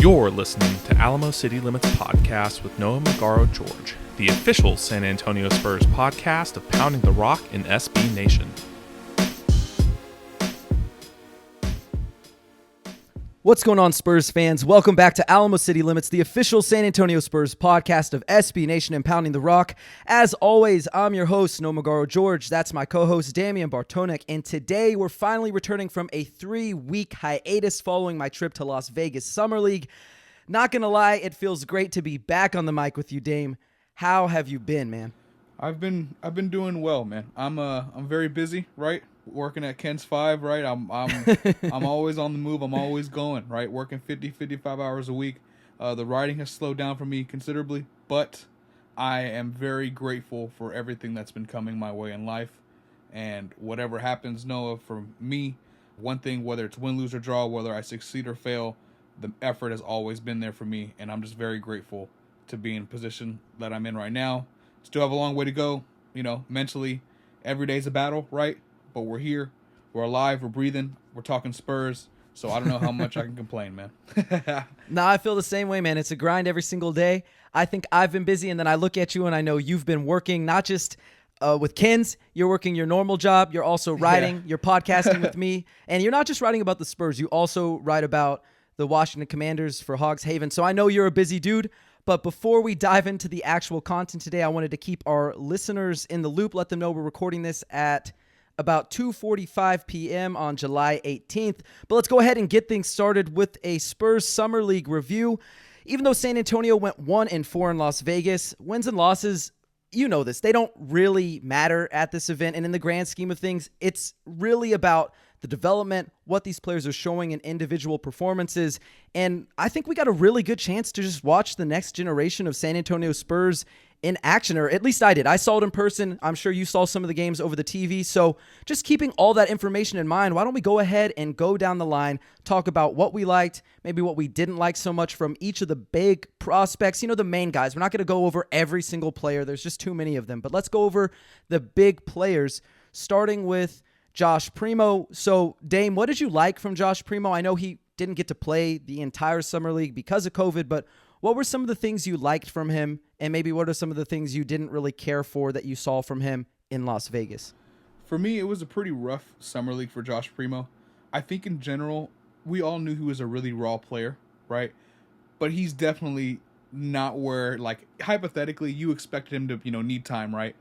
You're listening to Alamo City Limits Podcast with Noah Magaro-George, the official San Antonio Spurs podcast of Pounding the Rock in SB Nation. What's going on, Spurs fans? Welcome back to Alamo City Limits, the official San Antonio Spurs podcast of SB Nation and Pounding the Rock. As always, I'm your host, Noah Magaro-George. That's my co-host, Damien Bartonek. And today, we're finally returning from a 3-week hiatus following my trip to Las Vegas Summer League. Not gonna lie, it feels great to be back on the mic with you, Dame. How have you been, man? I've been doing well, man. I'm very busy, right? Working at Ken's 5, right? I'm always on the move. I'm always going, right? Working 55 hours a week. The writing has slowed down for me considerably, but I am very grateful for everything that's been coming my way in life. And whatever happens, Noah, for me, one thing, whether it's win, lose, or draw, whether I succeed or fail, the effort has always been there for me, and I'm just very grateful to be in the position that I'm in right now. Still have a long way to go, mentally. Every day's a battle, right? But we're here, we're alive, we're breathing, we're talking Spurs, so I don't know how much I can complain, man. No, I feel the same way, man. It's a grind every single day. I think I've been busy, and then I look at you, and I know you've been working, not just with Ken's, you're working your normal job, you're also writing, you're podcasting with me, and you're not just writing about the Spurs, you also write about the Washington Commanders for Hogs Haven, so I know you're a busy dude. But before we dive into the actual content today, I wanted to keep our listeners in the loop, let them know we're recording this at about 2:45 p.m. on July 18th. But let's go ahead and get things started with a Spurs Summer League review. Even though San Antonio went 1-4 in Las Vegas, wins and losses, you know this, they don't really matter at this event. And in the grand scheme of things, it's really about the development, what these players are showing in individual performances. And I think we got a really good chance to just watch the next generation of San Antonio Spurs in action, or at least I did. I saw it in person. I'm sure you saw some of the games over the TV. So just keeping all that information in mind, why don't we go ahead and go down the line, talk about what we liked, maybe what we didn't like so much from each of the big prospects, the main guys. We're not going to go over every single player. There's just too many of them. But let's go over the big players, starting with Josh Primo. So, Dame, what did you like from Josh Primo? I know he didn't get to play the entire Summer League because of COVID, but what were some of the things you liked from him, and maybe what are some of the things you didn't really care for that you saw from him in Las Vegas? For me, it was a pretty rough Summer League for Josh Primo. I think in general, we all knew he was a really raw player, right? But he's definitely not where, hypothetically, you expected him to, need time, right?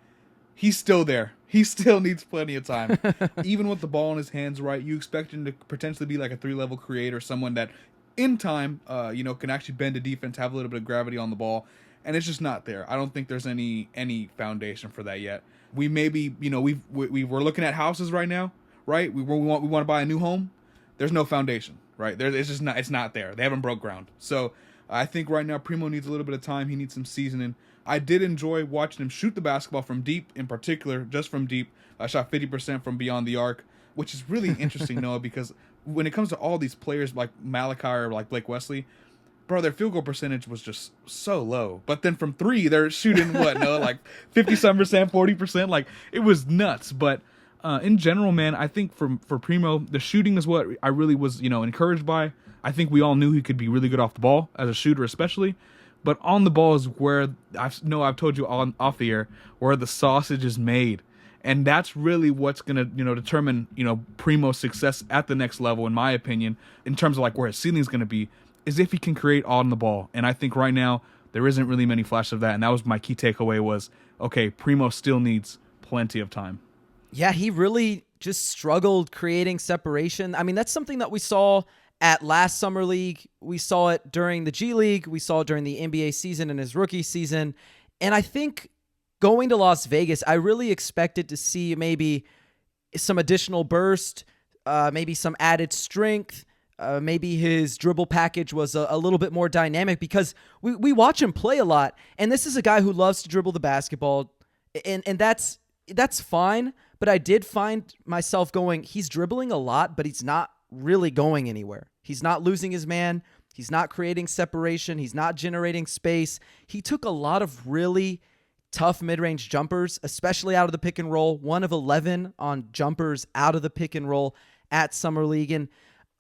He's still there. He still needs plenty of time. Even with the ball in his hands, right, you expect him to potentially be like a 3-level creator, someone that in time, can actually bend a defense, have a little bit of gravity on the ball, and it's just not there. I don't think there's any foundation for that yet. We maybe, we're looking at houses right now, right? We want to buy a new home. There's no foundation, right? It's not there. They haven't broke ground. So I think right now Primo needs a little bit of time. He needs some seasoning. I did enjoy watching him shoot the basketball from deep, in particular, just from deep. I shot 50% from beyond the arc, which is really interesting, Noah, because when it comes to all these players like Malaki or like Blake Wesley, bro, their field goal percentage was just so low. But then from 3, they're shooting 50-some%, 40%. It was nuts. But in general, man, I think for Primo, the shooting is what I really was, encouraged by. I think we all knew he could be really good off the ball, as a shooter especially. But on the ball is where I've told you off the air, where the sausage is made. And that's really what's going to, determine, Primo's success at the next level, in my opinion, in terms of where his ceiling is going to be, is if he can create on the ball. And I think right now there isn't really many flashes of that. And that was my key takeaway was, okay, Primo still needs plenty of time. Yeah, he really just struggled creating separation. I mean, that's something that we saw at last Summer League. We saw it during the G League. We saw it during the NBA season and his rookie season. And I think going to Las Vegas, I really expected to see maybe some additional burst, maybe some added strength, maybe his dribble package was a little bit more dynamic, because we watch him play a lot, and this is a guy who loves to dribble the basketball, and that's fine, but I did find myself going, he's dribbling a lot, but he's not really going anywhere. He's not losing his man. He's not creating separation. He's not generating space. He took a lot of really tough mid-range jumpers, especially out of the pick and roll, 1 of 11 on jumpers out of the pick and roll at Summer League. And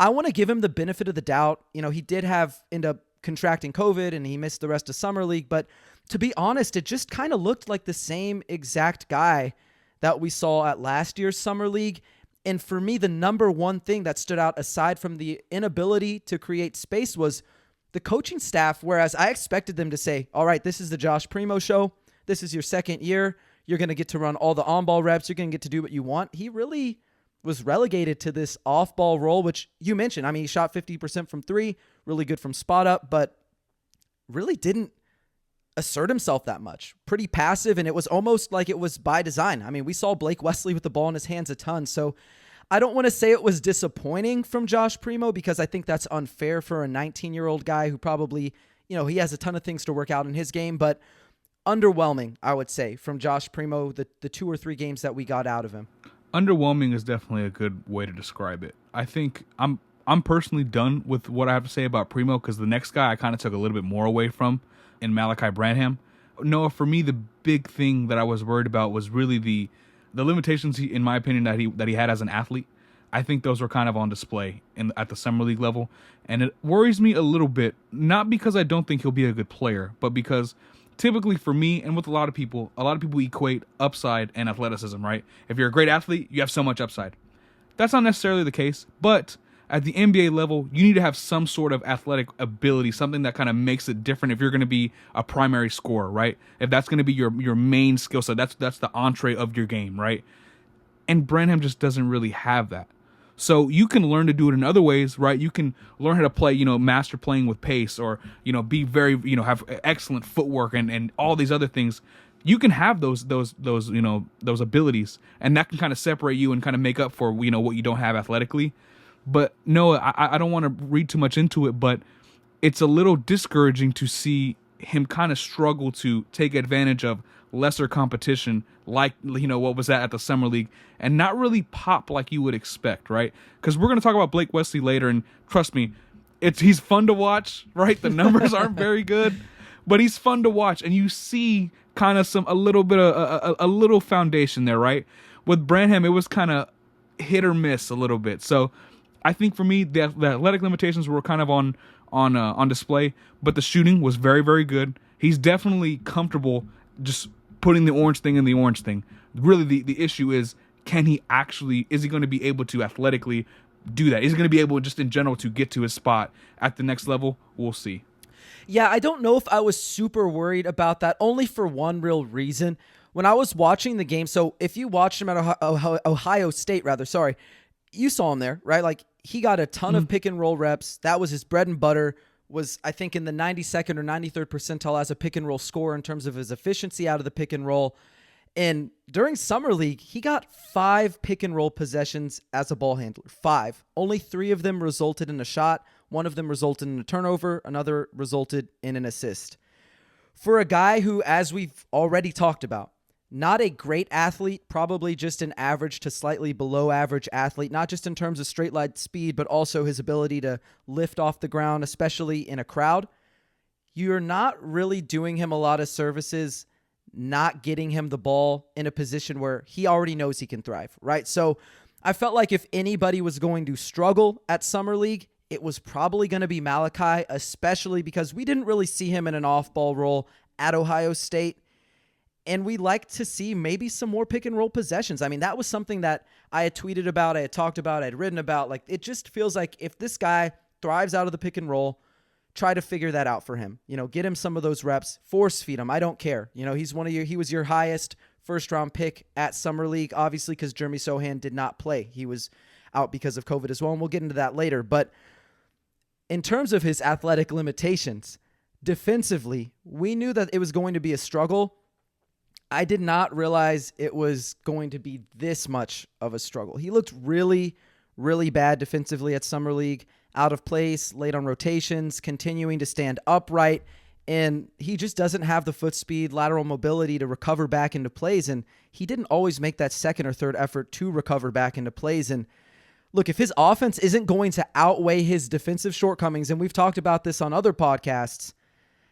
I want to give him the benefit of the doubt. He did end up contracting COVID and he missed the rest of Summer League. But to be honest, it just kind of looked like the same exact guy that we saw at last year's Summer League. And for me, the number one thing that stood out aside from the inability to create space was the coaching staff, whereas I expected them to say, all right, this is the Josh Primo show. This is your second year. You're going to get to run all the on-ball reps. You're going to get to do what you want. He really was relegated to this off-ball role, which you mentioned. I mean, he shot 50% from three, really good from spot up, but really didn't assert himself that much. Pretty passive, and it was almost like it was by design. I mean, we saw Blake Wesley with the ball in his hands a ton, so I don't want to say it was disappointing from Josh Primo because I think that's unfair for a 19-year-old guy who probably, he has a ton of things to work out in his game, but underwhelming, I would say, from Josh Primo, the 2 or 3 games that we got out of him. Underwhelming is definitely a good way to describe it. I think I'm personally done with what I have to say about Primo because the next guy I kind of took a little bit more away from in Malaki Branham. Noah, for me, the big thing that I was worried about was really the limitations, in my opinion, that he had as an athlete. I think those were kind of on display at the Summer League level. And it worries me a little bit, not because I don't think he'll be a good player, but because typically for me and with a lot of people equate upside and athleticism, right? If you're a great athlete, you have so much upside. That's not necessarily the case, but at the NBA level, you need to have some sort of athletic ability, something that kind of makes it different if you're going to be a primary scorer, right? If that's going to be your main skill set, that's the entree of your game, right? And Branham just doesn't really have that. So you can learn to do it in other ways, right? You can learn how to play, master playing with pace or, be very, have excellent footwork and all these other things. You can have those abilities, and that can kind of separate you and kind of make up for, what you don't have athletically. But no, I don't want to read too much into it, but it's a little discouraging to see him kind of struggle to take advantage of lesser competition like, what was that at the Summer League and not really pop like you would expect, right? Because we're going to talk about Blake Wesley later, and trust me, he's fun to watch, right? The numbers aren't very good, but he's fun to watch, and you see kind of a little foundation there, right? With Branham, it was kind of hit or miss a little bit. So I think for me, the athletic limitations were kind of on display, but the shooting was very, very good. He's definitely comfortable just putting the orange thing in the orange thing. Really, the issue is, is he going to be able to athletically do that? Is he going to be able just in general to get to his spot at the next level? We'll see. Yeah, I don't know if I was super worried about that, only for one real reason. When I was watching the game, so if you watched him at Ohio State, you saw him there, right? Like, he got a ton of pick and roll reps. That was his bread and butter. Was, I think, in the 92nd or 93rd percentile as a pick and roll scorer in terms of his efficiency out of the pick and roll. And during Summer League, he got 5 pick and roll possessions as a ball handler. 5. Only 3 of them resulted in a shot. 1 of them resulted in a turnover. Another resulted in an assist. For a guy who, as we've already talked about, not a great athlete, probably just an average to slightly below average athlete, not just in terms of straight line speed, but also his ability to lift off the ground, especially in a crowd. You're not really doing him a lot of services, not getting him the ball in a position where he already knows he can thrive, right? So I felt like if anybody was going to struggle at Summer League, it was probably going to be Malaki, especially because we didn't really see him in an off-ball role at Ohio State. And we like to see maybe some more pick and roll possessions. I mean, that was something that I had tweeted about, I had talked about, I had written about. Like, it just feels like if this guy thrives out of the pick and roll, try to figure that out for him. Get him some of those reps, force feed him. I don't care. He was your highest first round pick at Summer League, obviously, because Jeremy Sohan did not play. He was out because of COVID as well, and we'll get into that later. But in terms of his athletic limitations, defensively, we knew that it was going to be a struggle. I did not realize it was going to be this much of a struggle. He looked really, really bad defensively at Summer League, out of place, late on rotations, continuing to stand upright, and he just doesn't have the foot speed, lateral mobility to recover back into plays, and he didn't always make that second or third effort to recover back into plays. And look, if his offense isn't going to outweigh his defensive shortcomings, and we've talked about this on other podcasts,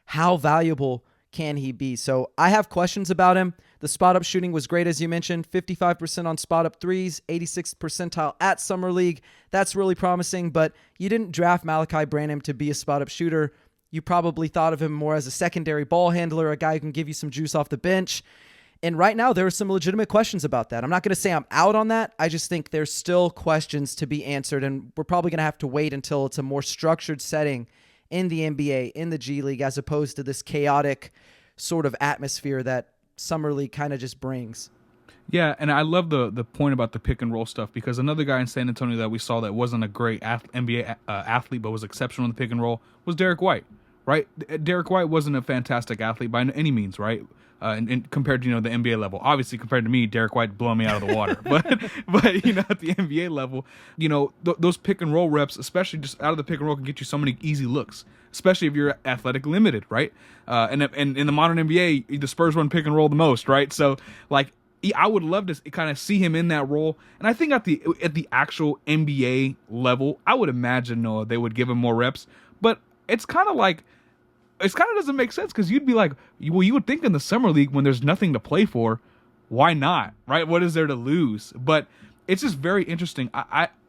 how valuable can he be? So I have questions about him. The spot-up shooting was great, as you mentioned, 55% on spot-up threes, 86th percentile at Summer League. That's really promising, but you didn't draft Malaki Branham to be a spot-up shooter. You probably thought of him more as a secondary ball handler, a guy who can give you some juice off the bench. And right now, there are some legitimate questions about that. I'm not going to say I'm out on that. I just think there's still questions to be answered, and we're probably going to have to wait until it's a more structured setting in the NBA, in the G League, as opposed to this chaotic sort of atmosphere that Summer League kind of just brings. Yeah, and I love the point about the pick and roll stuff, because another guy in San Antonio that we saw that wasn't a great NBA athlete but was exceptional in the pick and roll was Derek White, right? Derek White wasn't a fantastic athlete by any means, right? And compared to the NBA level, obviously compared to me, Derek White blowing me out of the water. but at the NBA level, those pick and roll reps, especially just out of the pick and roll, can get you so many easy looks, especially if you're athletic limited, right? And in the modern NBA, the Spurs run pick and roll the most, right? So I would love to kind of see him in that role. And I think at the actual NBA level, I would imagine Noah, they would give him more reps. But it kind of doesn't make sense, because you'd be like, well, you would think in the summer league when there's nothing to play for, why not, right? What is there to lose? But it's just very interesting.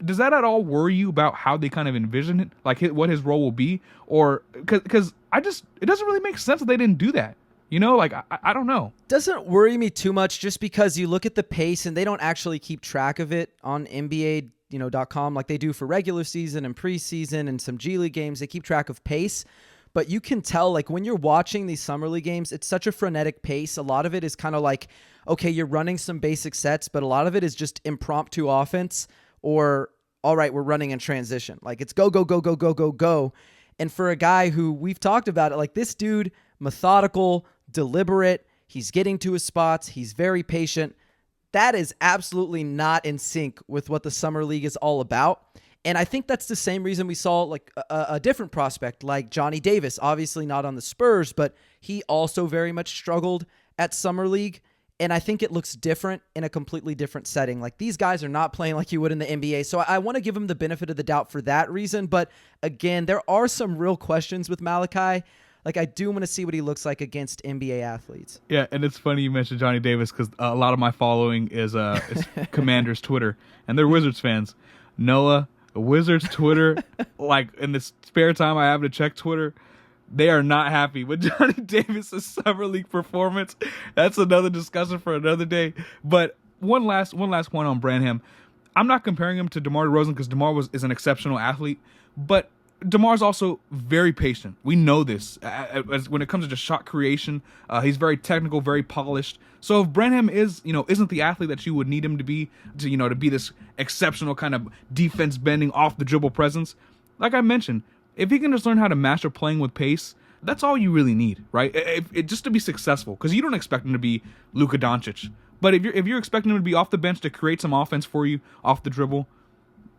Does that at all worry you about how they kind of envision it, like what his role will be? Or because it doesn't really make sense that they didn't do that. I don't know. Doesn't worry me too much, just because you look at the pace and they don't actually keep track of it on NBA.com like they do for regular season and preseason and some G League games. They keep track of pace. But you can tell, when you're watching these summer league games, it's such a frenetic pace. A lot of it is kind of like, okay, you're running some basic sets, but a lot of it is just impromptu offense, or, all right, we're running in transition. It's go, go, go, go, go, go, go. And for a guy who, we've talked about it, this dude, methodical, deliberate, he's getting to his spots, he's very patient. That is absolutely not in sync with what the summer league is all about. And I think that's the same reason we saw a different prospect like Johnny Davis, obviously not on the Spurs, but he also very much struggled at Summer League. And I think it looks different in a completely different setting. These guys are not playing like you would in the NBA. So I want to give him the benefit of the doubt for that reason. But again, there are some real questions with Malaki. I do want to see what he looks like against NBA athletes. Yeah, and it's funny you mentioned Johnny Davis, because a lot of my following is Commanders Twitter, and they're Wizards fans. Noah, Wizards Twitter, in the spare time I have to check Twitter, they are not happy with Johnny Davis's summer league performance. That's another discussion for another day. But one last point on Branham. I'm not comparing him to DeMar DeRozan, because DeMar is an exceptional athlete, but DeMar's also very patient. We know this. When it comes to just shot creation, he's very technical, very polished. So if Branham isn't the athlete that you would need him to be this exceptional kind of defense bending off the dribble presence, like I mentioned, if he can just learn how to master playing with pace, that's all you really need, right? Just to be successful, because you don't expect him to be Luka Doncic. But if you're expecting him to be off the bench to create some offense for you off the dribble,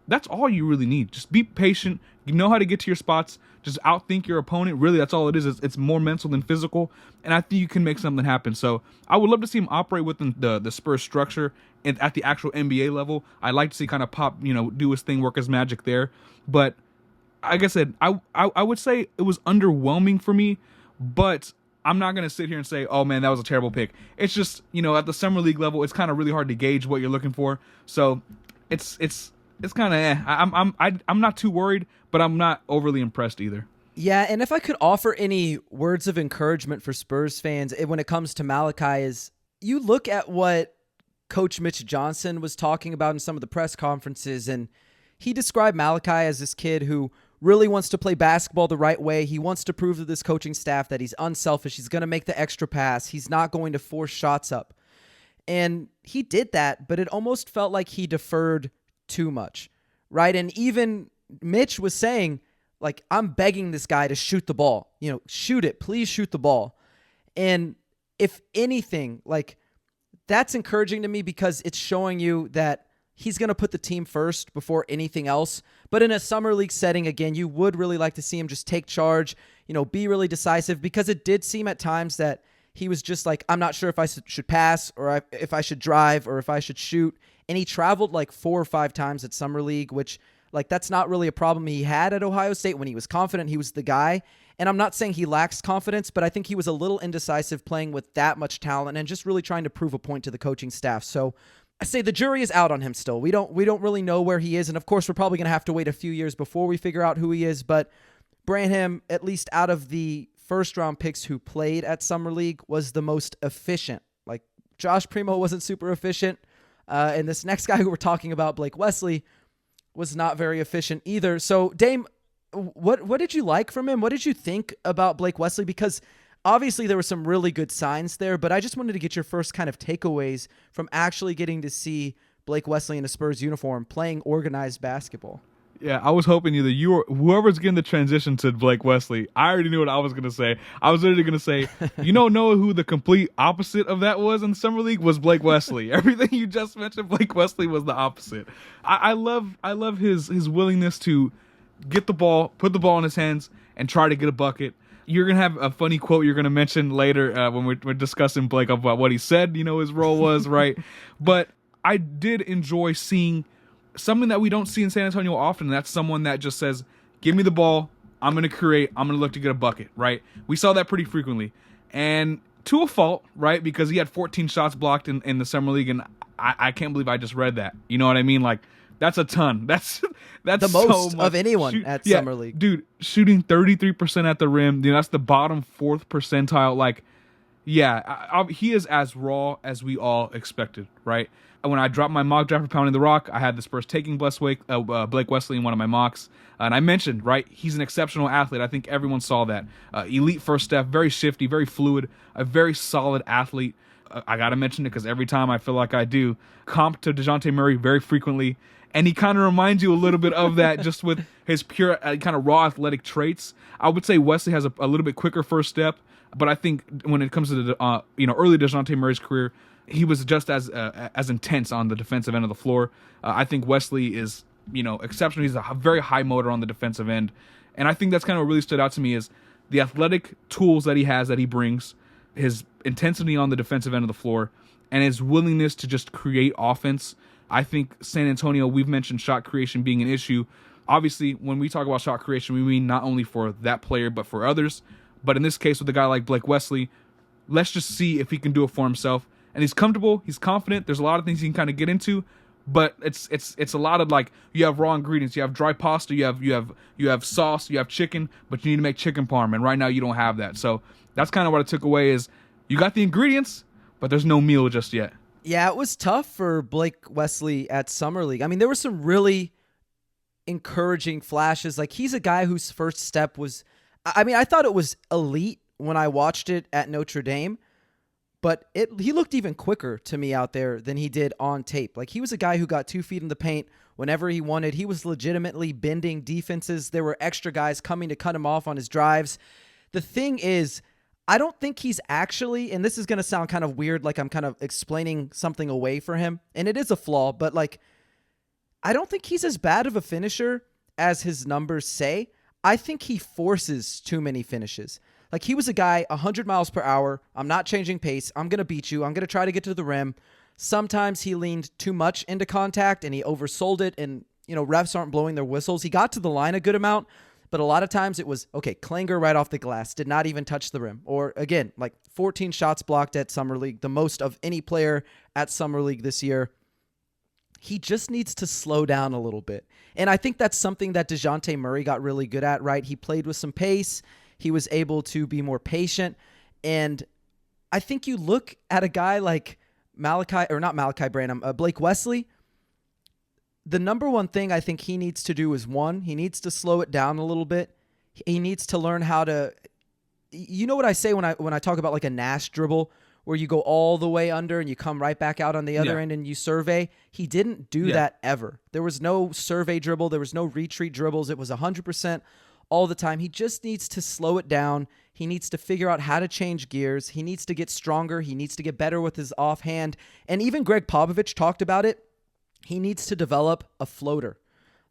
that's all you really need. Just be patient. You know how to get to your spots. Just outthink your opponent. Really, that's all it is. It's more mental than physical. And I think you can make something happen. So I would love to see him operate within the Spurs structure and at the actual NBA level. I'd like to see kind of Pop, do his thing, work his magic there. But like I said, I would say it was underwhelming for me. But I'm not going to sit here and say, oh, man, that was a terrible pick. It's just, at the Summer League level, it's kind of really hard to gauge what you're looking for. So it's kind of I'm not too worried, but I'm not overly impressed either. Yeah, and if I could offer any words of encouragement for Spurs fans when it comes to Malaki, is you look at what Coach Mitch Johnson was talking about in some of the press conferences, and he described Malaki as this kid who really wants to play basketball the right way. He wants to prove to this coaching staff that he's unselfish. He's going to make the extra pass. He's not going to force shots up. And he did that, but it almost felt like he deferred too much, right? And even Mitch was saying, I'm begging this guy to shoot the ball. Shoot it. Please shoot the ball. And if anything, that's encouraging to me, because it's showing you that he's going to put the team first before anything else. But in a summer league setting, again, you would really like to see him just take charge, be really decisive, because it did seem at times that he was just I'm not sure if I should pass, or if I should drive, or if I should shoot. And he traveled 4 or 5 times at Summer League, which that's not really a problem he had at Ohio State. When he was confident, he was the guy. And I'm not saying he lacks confidence, but I think he was a little indecisive playing with that much talent and just really trying to prove a point to the coaching staff. So I say the jury is out on him still. We don't really know where he is. And of course, we're probably going to have to wait a few years before we figure out who he is. But Branham, at least out of the first-round picks who played at Summer League, was the most efficient. Like, Josh Primo wasn't super efficient. And this next guy who we're talking about, Blake Wesley, was not very efficient either. So, Dame, what did you like from him? What did you think about Blake Wesley? Because obviously there were some really good signs there, but I just wanted to get your first kind of takeaways from actually getting to see Blake Wesley in a Spurs uniform playing organized basketball. Yeah, I was hoping either you or whoever's getting the transition to Blake Wesley. I already knew what I was going to say. I was literally going to say, Noah, who the complete opposite of that was in the Summer League was Blake Wesley. Everything you just mentioned, Blake Wesley was the opposite. I love his willingness to get the ball, put the ball in his hands, and try to get a bucket. You're going to have a funny quote you're going to mention later when we're discussing Blake about what he said, his role was, right? But I did enjoy seeing something that we don't see in San Antonio often, and that's someone that just says, give me the ball, I'm going to create, I'm going to look to get a bucket, right? We saw that pretty frequently. And to a fault, right? Because he had 14 shots blocked in the Summer League, and I can't believe I just read that. You know what I mean? Like, that's a ton. That's the most of anyone at Summer League. Dude, shooting 33% at the rim, that's the bottom 4th percentile. Like, yeah, he is as raw as we all expected, right? When I dropped my mock draft for Pounding the Rock, I had the Spurs taking Blake Wesley in one of my mocks. And I mentioned, right, he's an exceptional athlete. I think everyone saw that. Elite first step, very shifty, very fluid, a very solid athlete. I got to mention it because every time I feel like I do. Comp to DeJounte Murray very frequently. And he kind of reminds you a little bit of that just with his pure kind of raw athletic traits. I would say Wesley has a little bit quicker first step. But I think when it comes to the early DeJounte Murray's career, he was just as intense on the defensive end of the floor. I think Wesley is, exceptional. He's a very high motor on the defensive end. And I think that's kind of what really stood out to me is the athletic tools that he has, that he brings, his intensity on the defensive end of the floor, and his willingness to just create offense. I think San Antonio, we've mentioned shot creation being an issue. Obviously, when we talk about shot creation, we mean not only for that player, but for others. But in this case, with a guy like Blake Wesley, let's just see if he can do it for himself. And he's comfortable, he's confident. There's a lot of things he can kind of get into, but it's a lot of like, you have raw ingredients, you have dry pasta, you have sauce, you have chicken, but you need to make chicken parm, and right now you don't have that. So that's kind of what I took away is you got the ingredients, but there's no meal just yet. Yeah, it was tough for Blake Wesley at Summer League. I mean, there were some really encouraging flashes. Like, he's a guy whose first step was, I thought it was elite when I watched it at Notre Dame, but he looked even quicker to me out there than he did on tape. Like, he was a guy who got 2 feet in the paint whenever he wanted. He was legitimately bending defenses. There were extra guys coming to cut him off on his drives. The thing is, I don't think he's actually, and this is going to sound kind of weird, like I'm kind of explaining something away for him, and it is a flaw, but like, I don't think he's as bad of a finisher as his numbers say. I think he forces too many finishes. Like, he was a guy 100 miles per hour. I'm not changing pace. I'm going to beat you. I'm going to try to get to the rim. Sometimes he leaned too much into contact and he oversold it, and, refs aren't blowing their whistles. He got to the line a good amount, but a lot of times it was, okay, clanger right off the glass, did not even touch the rim. Or again, like 14 shots blocked at Summer League, the most of any player at Summer League this year. He just needs to slow down a little bit. And I think that's something that DeJounte Murray got really good at, right? He played with some pace. He was able to be more patient. And I think you look at a guy like Malaki Branham, Blake Wesley, the number one thing I think he needs to do is, one, he needs to slow it down a little bit. He needs to learn how to, you know what I say when I talk about like a Nash dribble, where you go all the way under and you come right back out on the other end and you survey. He didn't do that ever. There was no survey dribble. There was no retreat dribbles. It was 100% all the time. He just needs to slow it down. He needs to figure out how to change gears. He needs to get stronger. He needs to get better with his offhand. And even Greg Popovich talked about it. He needs to develop a floater.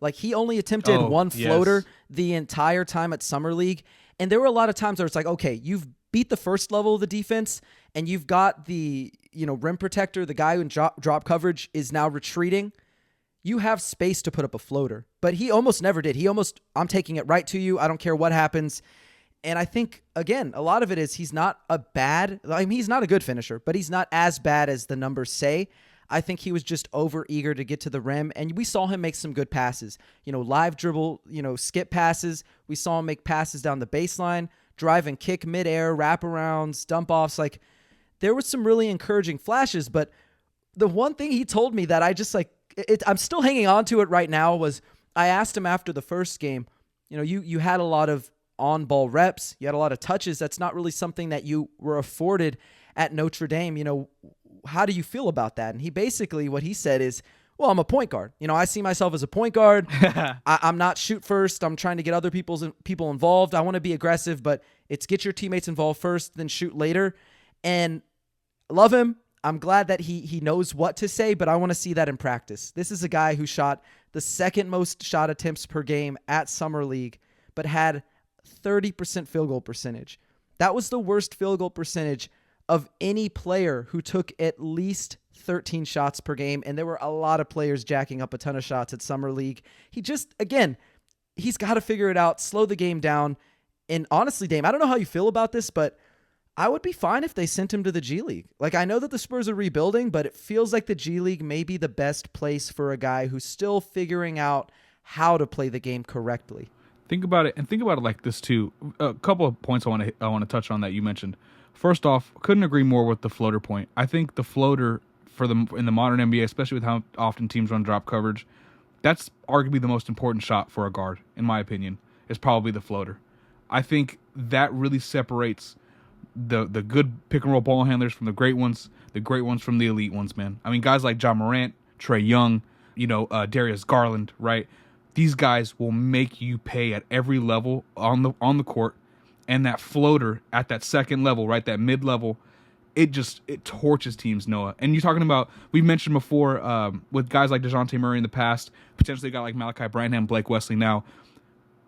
Like, he only attempted one floater the entire time at Summer League. And there were a lot of times where it's like, okay, you've beat the first level of the defense and you've got the, rim protector, the guy who in drop coverage is now retreating. You have space to put up a floater, but he almost never did. I'm taking it right to you. I don't care what happens. And I think, again, a lot of it is he's not a good finisher, but he's not as bad as the numbers say. I think he was just over eager to get to the rim, and we saw him make some good passes. Live dribble, skip passes. We saw him make passes down the baseline, drive and kick midair, wraparounds, dump offs. Like, there was some really encouraging flashes, but the one thing he told me that I just I'm still hanging on to it right now was I asked him after the first game, you had a lot of on-ball reps. You had a lot of touches. That's not really something that you were afforded at Notre Dame. How do you feel about that? And what he said is, well, I'm a point guard. I see myself as a point guard. I'm not shoot first. I'm trying to get other people involved. I want to be aggressive, but it's get your teammates involved first, then shoot later. And I love him. I'm glad that he knows what to say, but I want to see that in practice. This is a guy who shot the second most shot attempts per game at Summer League, but had 30% field goal percentage. That was the worst field goal percentage of any player who took at least 13 shots per game, and there were a lot of players jacking up a ton of shots at Summer League. He's got to figure it out, slow the game down. And honestly, Dame, I don't know how you feel about this, but I would be fine if they sent him to the G League. Like, I know that the Spurs are rebuilding, but it feels like the G League may be the best place for a guy who's still figuring out how to play the game correctly. Think about it like this too. A couple of points I want to touch on that you mentioned. First off, couldn't agree more with the floater point. I think the floater in the modern NBA, especially with how often teams run drop coverage, that's arguably the most important shot for a guard, in my opinion, is probably the floater. I think that really separates the good pick and roll ball handlers from the great ones from the elite ones, man. I mean, guys like Ja Morant, Trae Young, Darius Garland, right? These guys will make you pay at every level on the court, and that floater at that second level, right, that mid level, it torches teams, Noah. And you're talking about, we mentioned before with guys like DeJounte Murray in the past, potentially a guy like Malaki Branham, Blake Wesley now.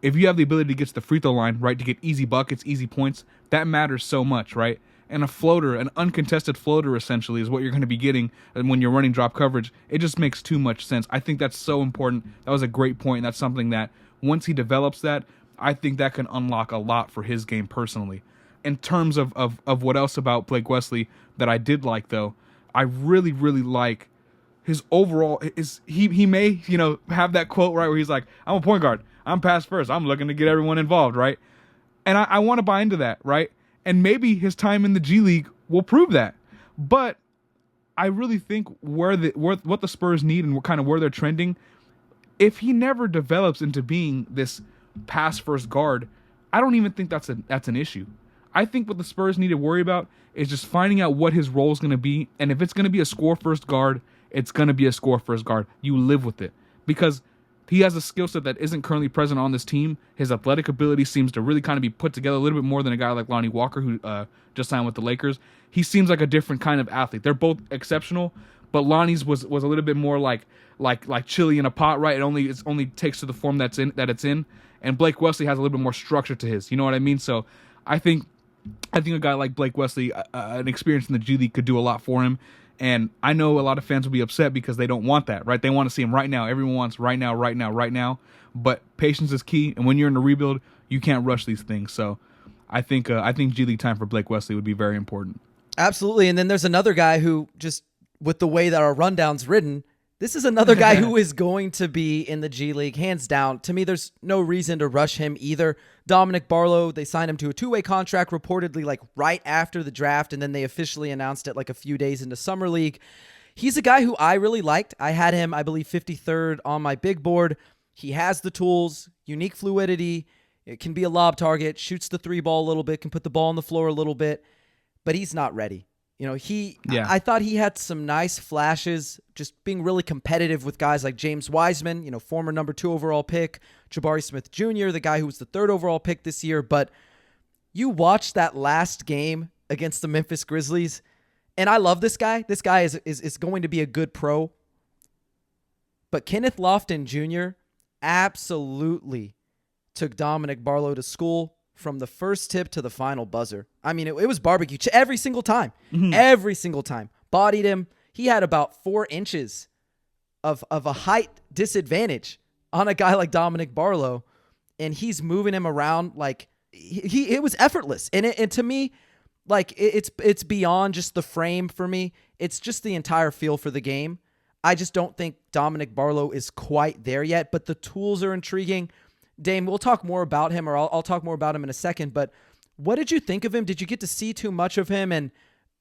If you have the ability to get to the free throw line, right, to get easy buckets, easy points, that matters so much, right? And a floater, an uncontested floater, essentially, is what you're going to be getting when you're running drop coverage. It just makes too much sense. I think that's so important. That was a great point. That's something that once he develops that, I think that can unlock a lot for his game personally. In terms of what else about Blake Wesley that I did like, though, I really, really like his overall. He may, have that quote, right, where he's like, I'm a point guard. I'm pass first. I'm looking to get everyone involved, right? And I want to buy into that, right? And maybe his time in the G League will prove that. But I really think what the Spurs need and kind of where they're trending, if he never develops into being this pass first guard, I don't even think that's an issue. I think what the Spurs need to worry about is just finding out what his role is going to be. And if it's going to be a score first guard, it's going to be a score first guard. You live with it. Because he has a skill set that isn't currently present on this team. His athletic ability seems to really kind of be put together a little bit more than a guy like Lonnie Walker, who just signed with the Lakers. He seems like a different kind of athlete. They're both exceptional, but Lonnie's was a little bit more like chili in a pot, right? It only takes to the form that it's in. And Blake Wesley has a little bit more structure to his. You know what I mean? So I think a guy like Blake Wesley, an experience in the G League, could do a lot for him. And I know a lot of fans will be upset because they don't want that, right? They want to see him right now. Everyone wants right now, right now, right now. But patience is key, and when you're in a rebuild, you can't rush these things. So I think G League time for Blake Wesley would be very important. Absolutely. And then there's another guy who, just with the way that our rundown's written, this is another guy who is going to be in the G League, hands down. To me, there's no reason to rush him either. Dominic Barlow, they signed him to a two-way contract reportedly right after the draft, and then they officially announced it a few days into Summer League. He's a guy who I really liked. I had him, I believe, 53rd on my big board. He has the tools, unique fluidity. It can be a lob target, shoots the three ball a little bit, can put the ball on the floor a little bit, but he's not ready. I thought he had some nice flashes, just being really competitive with guys like James Wiseman, former number 2 overall pick, Jabari Smith Jr., the guy who was the 3rd overall pick this year. But you watch that last game against the Memphis Grizzlies, and I love this guy. This guy is going to be a good pro. But Kenneth Lofton Jr. absolutely took Dominic Barlow to school from the first tip to the final buzzer. I mean, it was barbecue every single time. Mm-hmm. Every single time. Bodied him. He had about 4 inches of a height disadvantage on a guy like Dominic Barlow, and he's moving him around like it was effortless. And to me, Like it's beyond just the frame for me. It's just the entire feel for the game. I just don't think Dominic Barlow is quite there yet, but the tools are intriguing. Dame, we'll talk more about him, or I'll talk more about him in a second, but what did you think of him? Did you get to see too much of him, and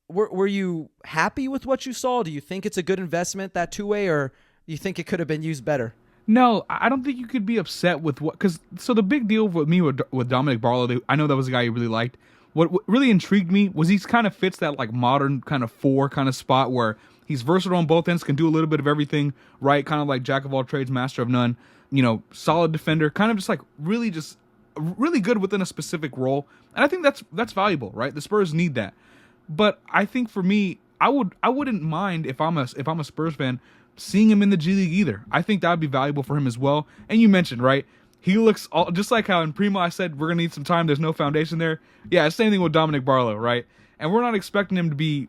were you happy with what you saw? Do you think it's a good investment, that two-way, or you think it could have been used better? No, I don't think you could be upset with what, because so the big deal with me with Dominic Barlow, I know that was a guy you really liked. What really intrigued me was he kind of fits that like modern kind of 4 kind of spot where he's versatile on both ends, can do a little bit of everything, right? Kind of like jack of all trades, master of none. Solid defender, kind of just really good within a specific role, and I think that's valuable, right? The Spurs need that. But I think for me, I wouldn't mind if I'm a Spurs fan seeing him in the G League either. I think that would be valuable for him as well. And you mentioned, right? He looks just like how in Primo I said we're gonna need some time. There's no foundation there. Yeah, same thing with Dominic Barlow, right? And we're not expecting him to be,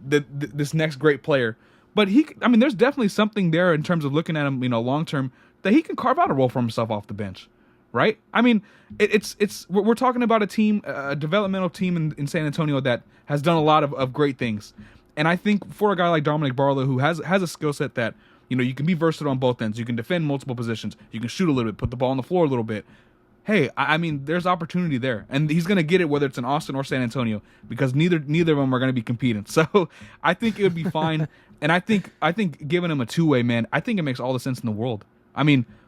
this next great player. But there's definitely something there in terms of looking at him, long term, that he can carve out a role for himself off the bench, right? We're talking about a team, a developmental team in San Antonio that has done a lot of great things. And I think for a guy like Dominic Barlow, who has a skill set that, you can be versatile on both ends. You can defend multiple positions. You can shoot a little bit, put the ball on the floor a little bit. Hey, there's opportunity there. And he's going to get it whether it's in Austin or San Antonio, because neither of them are going to be competing. So I think it would be fine. And I think giving him a two-way, man, I think it makes all the sense in the world.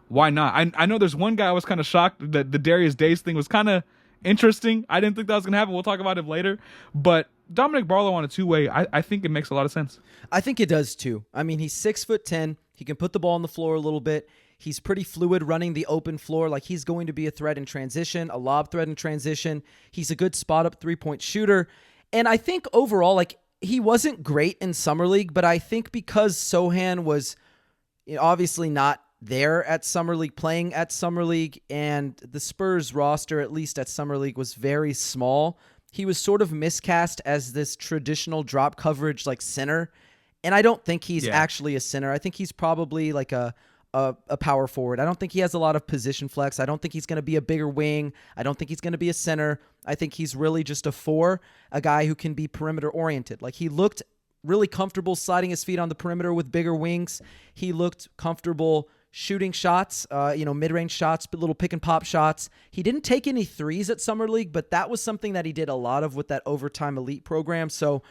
Why not? I know there's one guy I was kind of shocked that the Darius Days thing was kind of interesting. I didn't think that was going to happen. We'll talk about it later. But Dominic Barlow on a two-way, I think it makes a lot of sense. I think it does too. He's 6'10". He can put the ball on the floor a little bit. He's pretty fluid running the open floor. Like, he's going to be a threat in transition, a lob threat in transition. He's a good spot-up three-point shooter. And I think overall, he wasn't great in Summer League, but I think because Sochan was obviously not there at Summer League, playing at Summer League, and the Spurs roster, at least at Summer League, was very small, he was sort of miscast as this traditional drop coverage center. And I don't think he's actually a center. I think he's probably a power forward. I don't think he has a lot of position flex. I don't think he's going to be a bigger wing. I don't think he's going to be a center. I think he's really just a 4, a guy who can be perimeter oriented. He looked really comfortable sliding his feet on the perimeter with bigger wings. He looked comfortable shooting shots, mid-range shots, little pick and pop shots. He didn't take any threes at Summer League, but that was something that he did a lot of with that Overtime Elite program. So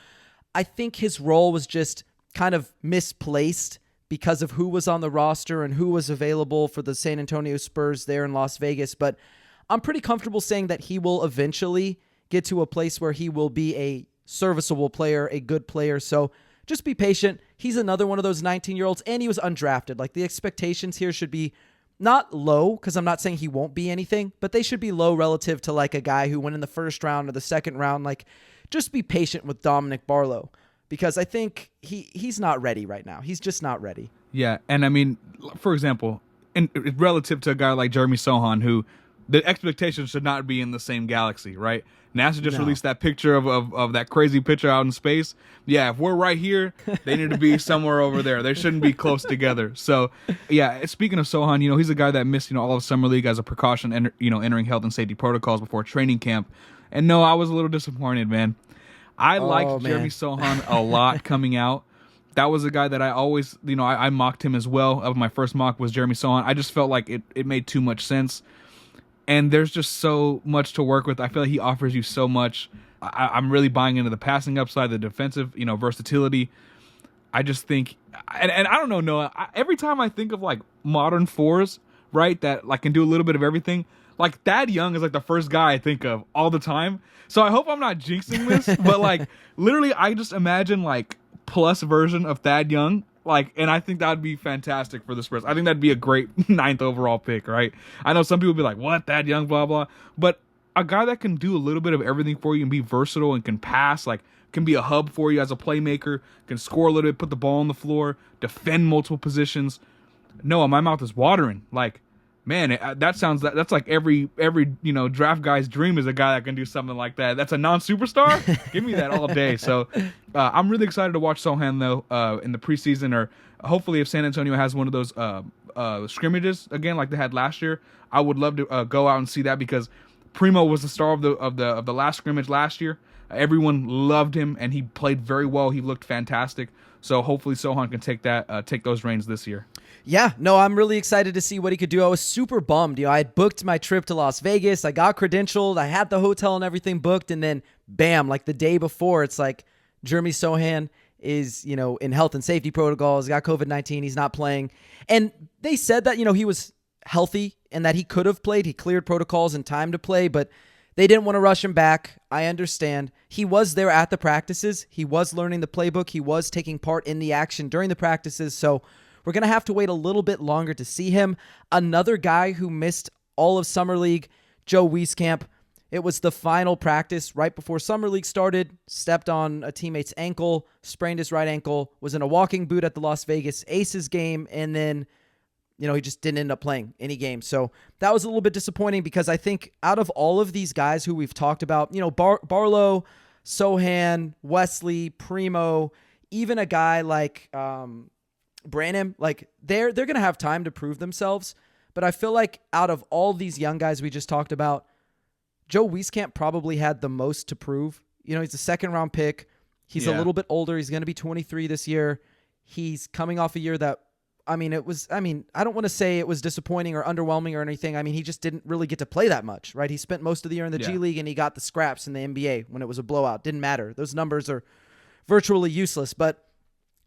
I think his role was just kind of misplaced because of who was on the roster and who was available for the San Antonio Spurs there in Las Vegas. But I'm pretty comfortable saying that he will eventually get to a place where he will be a serviceable player, a good player. So just be patient. He's another one of those 19-year-olds, and he was undrafted. The expectations here should be not low, because I'm not saying he won't be anything, but they should be low relative to a guy who went in the first round or the second round. Just be patient with Dominic Barlow, because I think he's not ready right now. He's just not ready. Yeah, and for example, relative to a guy like Jeremy Sochan, who the expectations should not be in the same galaxy, right? NASA just released that picture of that crazy picture out in space. Yeah, if we're right here, they need to be somewhere over there. They shouldn't be close together. So, yeah, speaking of Sochan, he's a guy that missed, all of Summer League as a precaution, entering health and safety protocols before training camp. And no, I was a little disappointed, man. I liked Jeremy Sochan a lot coming out. That was a guy that I always, I mocked him as well. My first mock was Jeremy Sochan. I just felt like it made too much sense. And there's just so much to work with. I feel like he offers you so much. I'm really buying into the passing upside, the defensive, versatility. I just think, and I don't know, Noah, every time I think of modern 4s, right, that can do a little bit of everything, Thad Young is the first guy I think of all the time. So I hope I'm not jinxing this, but literally I just imagine plus version of Thad Young. And I think that would be fantastic for the Spurs. I think that'd be a great 9th overall pick, right? I know some people would be like, what, Thad Young, blah, blah. But a guy that can do a little bit of everything for you and be versatile and can pass, can be a hub for you as a playmaker, can score a little bit, put the ball on the floor, defend multiple positions. Noah, my mouth is watering. Man, that's every draft guy's dream is a guy that can do something like that. That's a non-superstar? Give me that all day. So I'm really excited to watch Sochan, though, in the preseason, or hopefully if San Antonio has one of those scrimmages again like they had last year. I would love to go out and see that, because Primo was the star of the last scrimmage last year. Everyone loved him, and he played very well. He looked fantastic. So hopefully Sohan can take those reins this year. Yeah, no, I'm really excited to see what he could do. I was super bummed. I had booked my trip to Las Vegas. I got credentialed. I had the hotel and everything booked. And then, bam, like the day before, it's like Jeremy Sohan is, in health and safety protocols. He got COVID-19. He's not playing. And they said that, he was healthy and that he could have played. He cleared protocols in time to play, but they didn't want to rush him back. I understand. He was there at the practices. He was learning the playbook. He was taking part in the action during the practices. So we're going to have to wait a little bit longer to see him. Another guy who missed all of Summer League, Joe Wiesecamp. It was the final practice right before Summer League started, stepped on a teammate's ankle, sprained his right ankle, was in a walking boot at the Las Vegas Aces game, and then he just didn't end up playing any game. So that was a little bit disappointing because I think out of all of these guys who we've talked about, Barlow, Sohan, Wesley, Primo, even a guy like Branham, like they're going to have time to prove themselves. But I feel like out of all these young guys we just talked about, Joe Wiesecamp probably had the most to prove. He's a second-round pick. He's a little bit older. He's going to be 23 this year. He's coming off a year that, I don't want to say it was disappointing or underwhelming or anything. He just didn't really get to play that much, right? He spent most of the year in the G League and he got the scraps in the NBA when it was a blowout. Didn't matter. Those numbers are virtually useless, but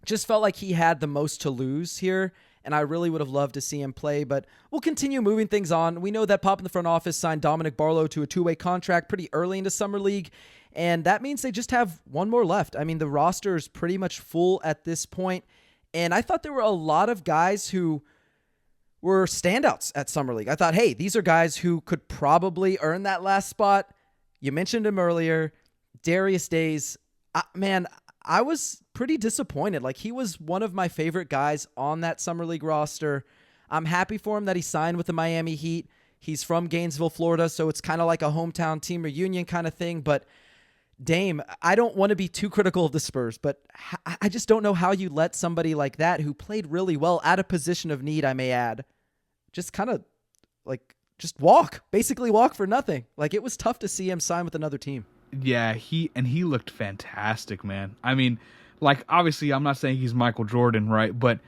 just felt like he had the most to lose here. And I really would have loved to see him play, but we'll continue moving things on. We know that Pop in the front office signed Dominic Barlow to a two-way contract pretty early into Summer League, and that means they just have one more left. The roster is pretty much full at this point. And I thought there were a lot of guys who were standouts at Summer League. I thought, hey, these are guys who could probably earn that last spot. You mentioned him earlier, Darius Days. I was pretty disappointed. Like, he was one of my favorite guys on that Summer League roster. I'm happy for him that he signed with the Miami Heat. He's from Gainesville, Florida, so it's kind of like a hometown team reunion kind of thing. But Dame, I don't want to be too critical of the Spurs, but I just don't know how you let somebody like that who played really well at a position of need, I may add, just kind of just basically walk for nothing. Like, it was tough to see him sign with another team. Yeah, he looked fantastic, man. Obviously I'm not saying he's Michael Jordan, right? But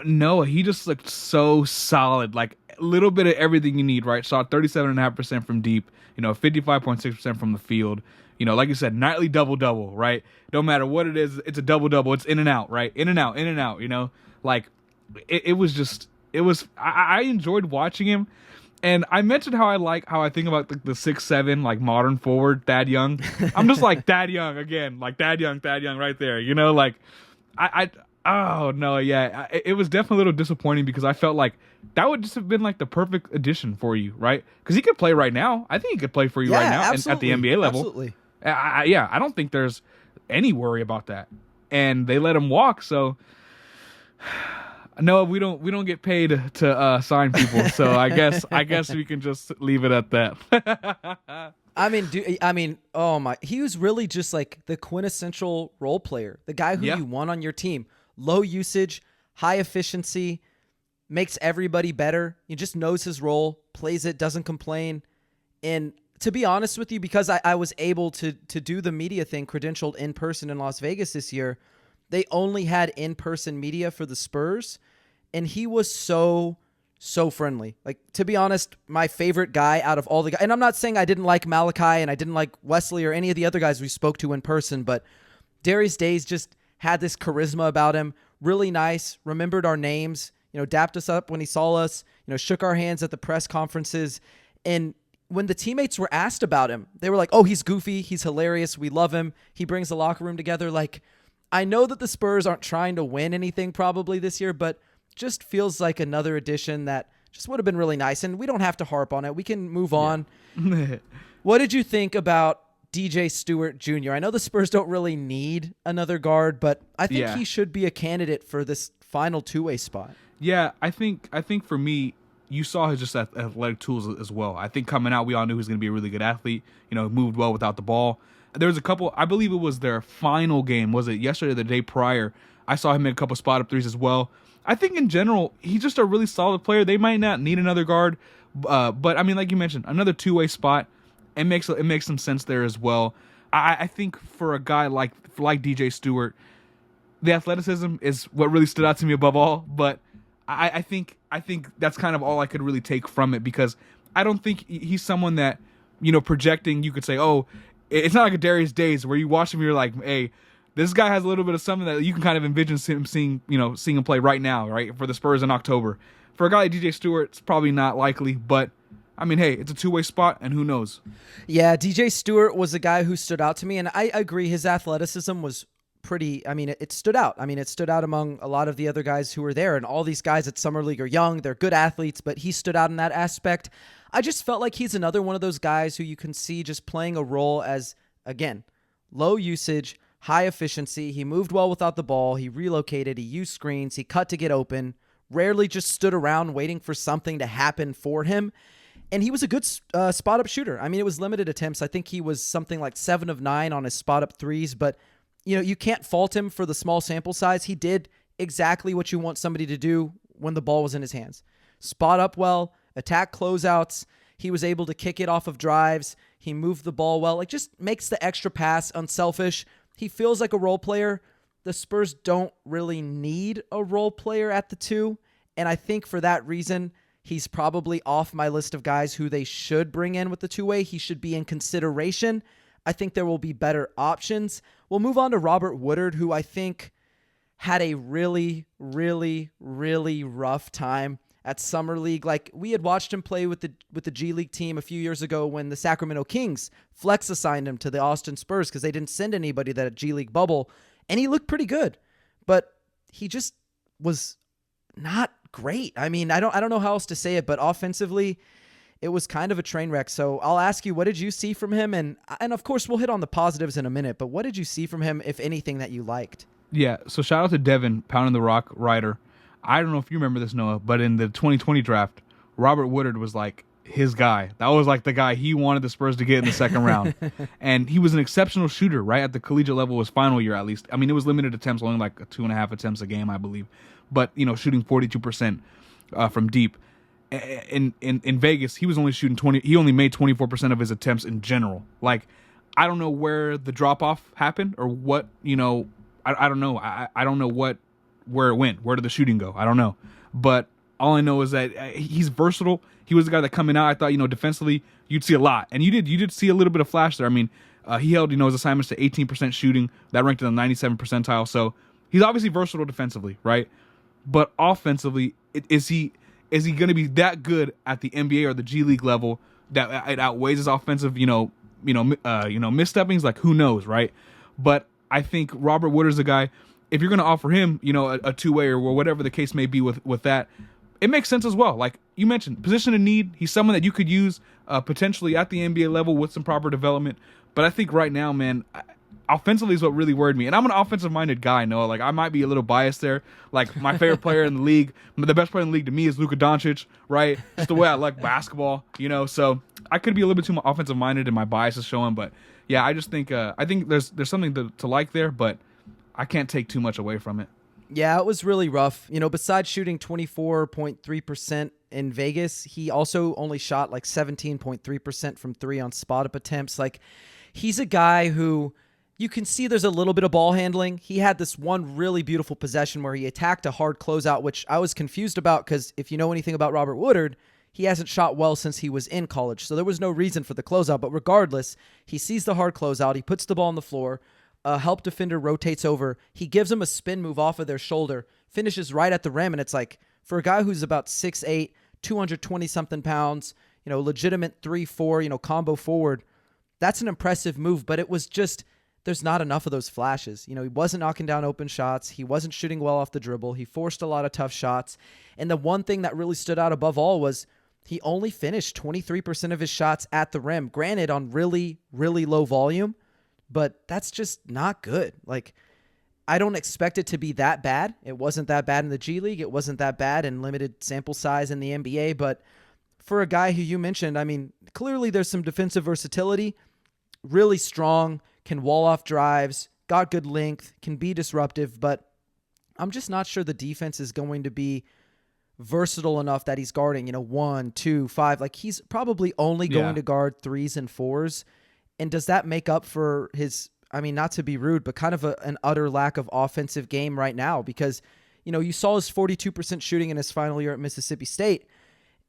no, he just looked so solid. Like, a little bit of everything you need, right? Shot 37.5% from deep, 55.6% from the field. Like you said, nightly double-double, right? No matter what it is, it's a double-double. It's in and out, right? In and out, Like, I enjoyed watching him. And I mentioned how I think about the 6'7", like, modern forward, Thad Young. I'm just like, Thad Young again, like Thad Young right there, oh no, yeah. It was definitely a little disappointing because I felt like that would just have been like the perfect addition for you, right? Because he could play right now. I think he could play for you right now at the NBA level. Absolutely. I don't think there's any worry about that. And they let him walk, so no, we don't get paid to sign people, so I guess we can just leave it at that. Oh my, he was really just like the quintessential role player, the guy who you want on your team. Low usage, high efficiency, makes everybody better. He just knows his role, plays it, doesn't complain. And to be honest with you, because I was able to do the media thing credentialed in person in Las Vegas this year, they only had in-person media for the Spurs, and he was so friendly. Like, to be honest, my favorite guy out of all the guys, and I'm not saying I didn't like Malaki and I didn't like Wesley or any of the other guys we spoke to in person, but Darius Days just had this charisma about him, really nice, remembered our names, dapped us up when he saw us, shook our hands at the press conferences. And when the teammates were asked about him, they were like, oh, he's goofy, he's hilarious, we love him, he brings the locker room together. Like, I know that the Spurs aren't trying to win anything probably this year, but just feels like another addition that just would have been really nice. And we don't have to harp on it. We can move on. What did you think about DJ Stewart Jr.? I know the Spurs don't really need another guard, but I think he should be a candidate for this final two-way spot. Yeah, I think for me, you saw his just athletic tools as well. I think coming out, we all knew he was going to be a really good athlete. Moved well without the ball. There was a couple, I believe it was their final game. Was it yesterday or the day prior? I saw him make a couple spot-up threes as well. I think in general, he's just a really solid player. They might not need another guard, but like you mentioned, another two-way spot. it makes some sense there as well. I think for a guy like DJ Stewart, the athleticism is what really stood out to me above all. But I think that's kind of all I could really take from it, because I don't think he's someone that, projecting, you could say, oh, it's not like a Darius Days where you watch him, you're like, hey, this guy has a little bit of something that you can kind of envision him seeing him play right now, right, for the Spurs in October. For a guy like DJ Stewart, it's probably not likely, but I mean, hey, it's a two-way spot, and who knows? Yeah, DJ Stewart was a guy who stood out to me, and I agree his athleticism was pretty, it stood out. It stood out among a lot of the other guys who were there, and all these guys at Summer League are young, they're good athletes, but he stood out in that aspect. I just felt like he's another one of those guys who you can see just playing a role as, again, low usage, high efficiency. He moved well without the ball, he relocated, he used screens, he cut to get open, rarely just stood around waiting for something to happen for him. And he was a good spot-up shooter. It was limited attempts. I think he was something like 7 of 9 on his spot-up threes, but you can't fault him for the small sample size. He did exactly what you want somebody to do when the ball was in his hands. Spot up well, attack closeouts. He was able to kick it off of drives. He moved the ball well. Just makes the extra pass unselfish. He feels like a role player. The Spurs don't really need a role player at the 2, and I think for that reason, he's probably off my list of guys who they should bring in with the two-way. He should be in consideration. I think there will be better options. We'll move on to Robert Woodard, who I think had a really, really, really rough time at Summer League. We had watched him play with the G League team a few years ago when the Sacramento Kings flex assigned him to the Austin Spurs because they didn't send anybody that G League bubble, and he looked pretty good, but he just was not great. I don't know how else to say it, but offensively, it was kind of a train wreck. So I'll ask you, what did you see from him? And of course, we'll hit on the positives in a minute, but what did you see from him, if anything, that you liked? Yeah, so shout out to Devin, Pounding the Rock writer. I don't know if you remember this, Noah, but in the 2020 draft, Robert Woodard was like his guy. That was like the guy he wanted the Spurs to get in the second round. And he was an exceptional shooter, right? At the collegiate level, his final year at least. It was limited attempts, only like 2.5 attempts a game, I believe. But, shooting 42% from deep. In Vegas, he was only shooting 20. He only made 24% of his attempts in general. I don't know where the drop off happened or what. I don't know. I don't know where it went. Where did the shooting go? I don't know. But all I know is that he's versatile. He was the guy that coming out, I thought, defensively you'd see a lot, and you did see a little bit of flash there. He held his assignments to 18% shooting. That ranked in the 97th percentile. So he's obviously versatile defensively, right? But offensively, is he going to be that good at the NBA or the G League level that it outweighs his offensive, missteppings? Who knows, right? But I think Robert Woodard's a guy. If you're going to offer him, a two-way or whatever the case may be with that, it makes sense as well. Like you mentioned, position of need. He's someone that you could use potentially at the NBA level with some proper development. But I think right now, man, offensively is what really worried me. And I'm an offensive-minded guy, Noah. I might be a little biased there. My favorite player in the league, the best player in the league to me is Luka Doncic, right? Just the way I like basketball, So I could be a little bit too offensive-minded and my bias is showing. But, yeah, I just think I think there's something to like there, but I can't take too much away from it. Yeah, it was really rough. Besides shooting 24.3% in Vegas, he also only shot 17.3% from 3 on spot-up attempts. He's a guy who you can see there's a little bit of ball handling. He had this one really beautiful possession where he attacked a hard closeout, which I was confused about because if you know anything about Robert Woodard, he hasn't shot well since he was in college. So there was no reason for the closeout. But regardless, he sees the hard closeout. He puts the ball on the floor. A help defender rotates over. He gives him a spin move off of their shoulder, finishes right at the rim. And it's for a guy who's about 6'8", 220-something pounds, legitimate 3-4, combo forward, that's an impressive move. But it was just, there's not enough of those flashes. He wasn't knocking down open shots. He wasn't shooting well off the dribble. He forced a lot of tough shots. And the one thing that really stood out above all was he only finished 23% of his shots at the rim. Granted, on really, really low volume. But that's just not good. I don't expect it to be that bad. It wasn't that bad in the G League. It wasn't that bad in limited sample size in the NBA. But for a guy who you mentioned, clearly there's some defensive versatility, really strong, can wall off drives, got good length, can be disruptive. But I'm just not sure the defense is going to be versatile enough that he's guarding, 1, 2, 5. Like, he's probably only going to guard 3s and 4s. And does that make up for his, not to be rude, but kind of an utter lack of offensive game right now? Because, you saw his 42% shooting in his final year at Mississippi State.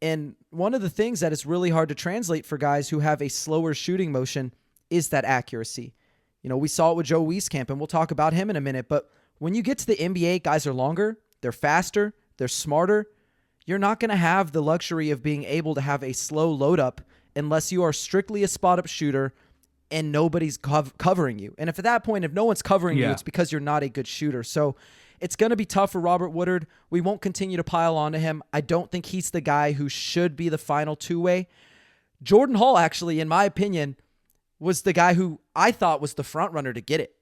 And one of the things that is really hard to translate for guys who have a slower shooting motion is that accuracy. We saw it with Joe Wiesecamp, and we'll talk about him in a minute. But when you get to the NBA, guys are longer, they're faster, they're smarter. You're not going to have the luxury of being able to have a slow load up unless you are strictly a spot up shooter and nobody's covering you. And if at that point, if no one's covering you, it's because you're not a good shooter. So it's going to be tough for Robert Woodard. We won't continue to pile onto him. I don't think he's the guy who should be the final two-way. Jordan Hall, actually, in my opinion, was the guy who I thought was the front runner to get it.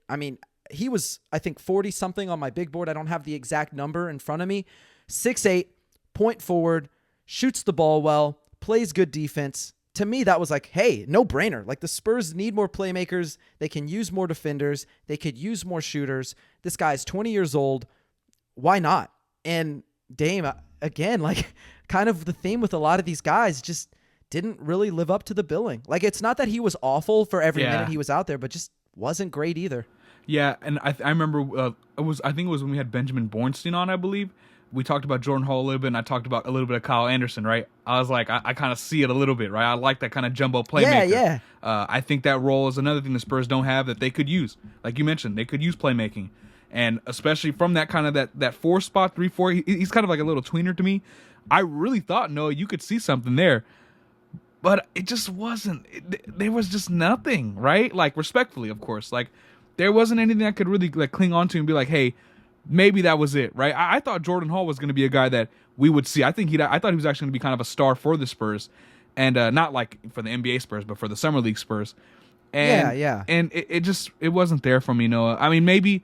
He was, I think, 40-something on my big board. I don't have the exact number in front of me. 6'8", point forward, shoots the ball well, plays good defense. To me, that was like, hey, no-brainer. Like, the Spurs need more playmakers. They can use more defenders. They could use more shooters. This guy's 20 years old. Why not? And Dame, again, like, kind of the theme with a lot of these guys, just didn't really live up to the billing. Like, it's not that he was awful for every minute he was out there, but just wasn't great either. Yeah, and I remember I think it was when we had Benjamin Bornstein on, I believe. We talked about Jordan Hall a little bit, and I talked about a little bit of Kyle Anderson, right? I was like, I kind of see it a little bit, right? I like that kind of jumbo playmaker. Yeah. I think that role is another thing the Spurs don't have that they could use. Like you mentioned, they could use playmaking. And especially from that kind of that 4 spot, 3-4, he's kind of like a little tweener to me. I really thought, Noah, you could see something there. But it just wasn't. There was just nothing, right? Like, respectfully, of course. Like, there wasn't anything I could really like cling on to and be like, hey, maybe that was it, right? I thought Jordan Hall was going to be a guy that we would see. I thought he was actually going to be kind of a star for the Spurs, and not like for the NBA Spurs, but for the Summer League Spurs. And, yeah. And it wasn't there for me, Noah. Maybe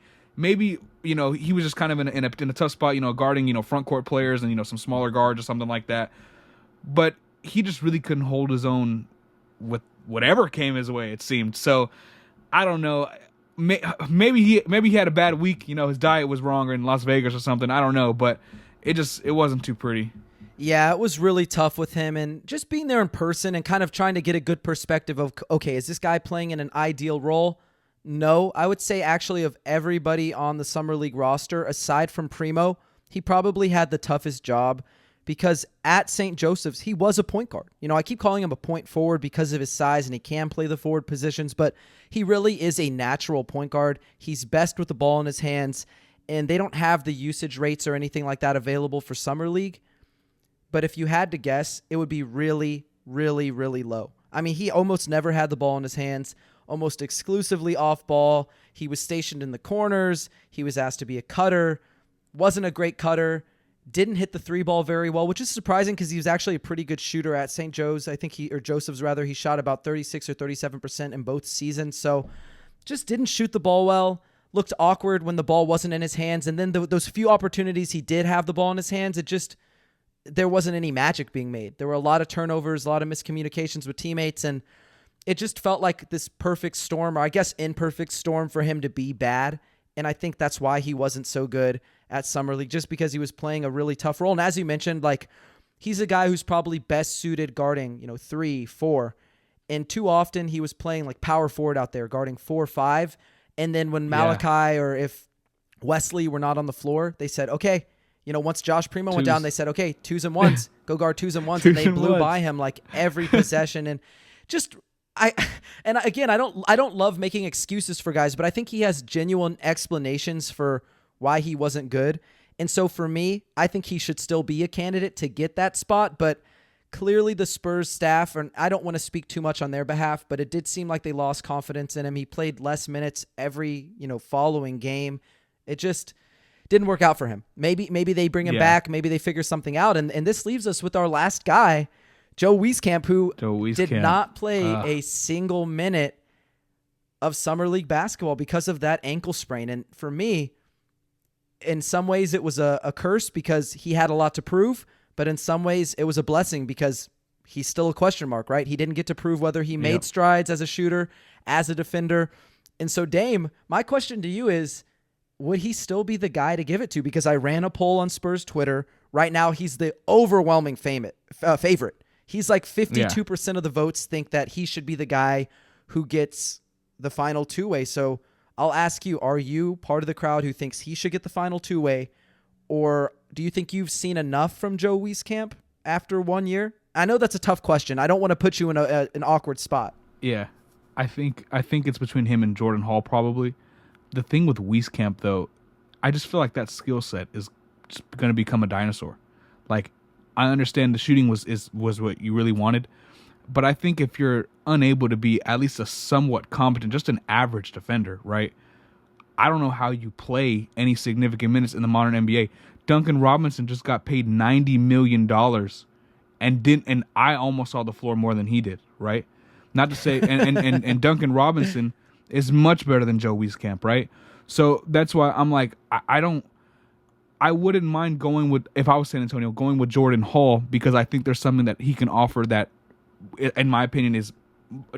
he was just kind of in a tough spot, guarding front court players and some smaller guards or something like that. But he just really couldn't hold his own with whatever came his way, it seemed. So I don't know. Maybe he had a bad week. His diet was wrong in Las Vegas or something. I don't know, but it wasn't too pretty. Yeah, it was really tough with him, and just being there in person and kind of trying to get a good perspective of, okay, is this guy playing in an ideal role? No, I would say actually of everybody on the Summer League roster, aside from Primo, he probably had the toughest job. Because at St. Joseph's, he was a point guard. I keep calling him a point forward because of his size and he can play the forward positions, but he really is a natural point guard. He's best with the ball in his hands, and they don't have the usage rates or anything like that available for Summer League. But if you had to guess, it would be really, really, really low. He almost never had the ball in his hands, almost exclusively off ball. He was stationed in the corners. He was asked to be a cutter, wasn't a great cutter. Didn't hit the 3-ball very well, which is surprising because he was actually a pretty good shooter at St. Joe's. I think Joseph's rather. He shot about 36 or 37% in both seasons. So just didn't shoot the ball well. Looked awkward when the ball wasn't in his hands. And then those few opportunities he did have the ball in his hands, there wasn't any magic being made. There were a lot of turnovers, a lot of miscommunications with teammates. And it just felt like this perfect storm, or I guess imperfect storm for him to be bad. And I think that's why he wasn't so good at Summer League, just because he was playing a really tough role. And as you mentioned, like, he's a guy who's probably best suited guarding, 3, 4. And too often he was playing like power forward out there, guarding 4, 5. And then when Malaki or if Wesley were not on the floor, they said, okay, once Josh Primo went down, they said, okay, 2s and 1s, go guard 2s and 1s. And they blew by him like every possession. And just, I don't love making excuses for guys, but I think he has genuine explanations for why he wasn't good. And so for me, I think he should still be a candidate to get that spot, but clearly the Spurs staff, and I don't want to speak too much on their behalf, but it did seem like they lost confidence in him. He played less minutes every, following game. It just didn't work out for him. Maybe they bring him back, maybe they figure something out. And this leaves us with our last guy, Joe Wiesecamp, who did not play a single minute of Summer League basketball because of that ankle sprain. And for me, in some ways it was a curse because he had a lot to prove, but in some ways it was a blessing because he's still a question mark, right? He didn't get to prove whether he made strides as a shooter, as a defender. And so, Dame, my question to you is, would he still be the guy to give it to? Because I ran a poll on Spurs Twitter Right now, he's the overwhelming favorite. He's like 52% of the votes think that he should be the guy who gets the final two-way. So I'll ask you, are you part of the crowd who thinks he should get the final two-way, or do you think you've seen enough from Joe Wiesecamp after 1 year? I know that's a tough question. I don't want to put you in an awkward spot. Yeah, I think it's between him and Jordan Hall probably. The thing with Wiesecamp, though, I just feel like that skill set is just going to become a dinosaur. Like, I understand the shooting was what you really wanted, but I think if you're unable to be at least a somewhat competent, just an average defender, right? I don't know how you play any significant minutes in the modern NBA. Duncan Robinson just got paid $90 million and I almost saw the floor more than he did, right? Not to say, and Duncan Robinson is much better than Joe Wiesecamp, right? So that's why I'm like, I wouldn't mind going with, if I was San Antonio, going with Jordan Hall, because I think there's something that he can offer that, in my opinion, is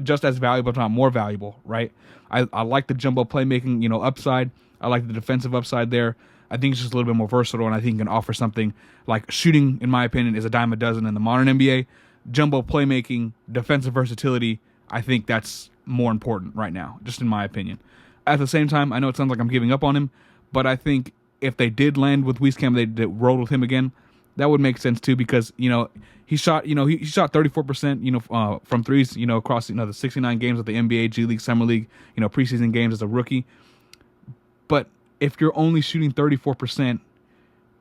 just as valuable, if not more valuable, right? I like the jumbo playmaking, upside. I like the defensive upside there. I think it's just a little bit more versatile, and I think it can offer something like shooting, in my opinion, is a dime a dozen in the modern NBA. Jumbo playmaking, defensive versatility, I think that's more important right now, just in my opinion. At the same time, I know it sounds like I'm giving up on him, but I think if they did land with Wiesecamp, they rolled with him again, that would make sense too, because he shot he shot 34% from threes across the 69 games of the NBA, G League, Summer League, preseason games as a rookie. But if you're only shooting 34%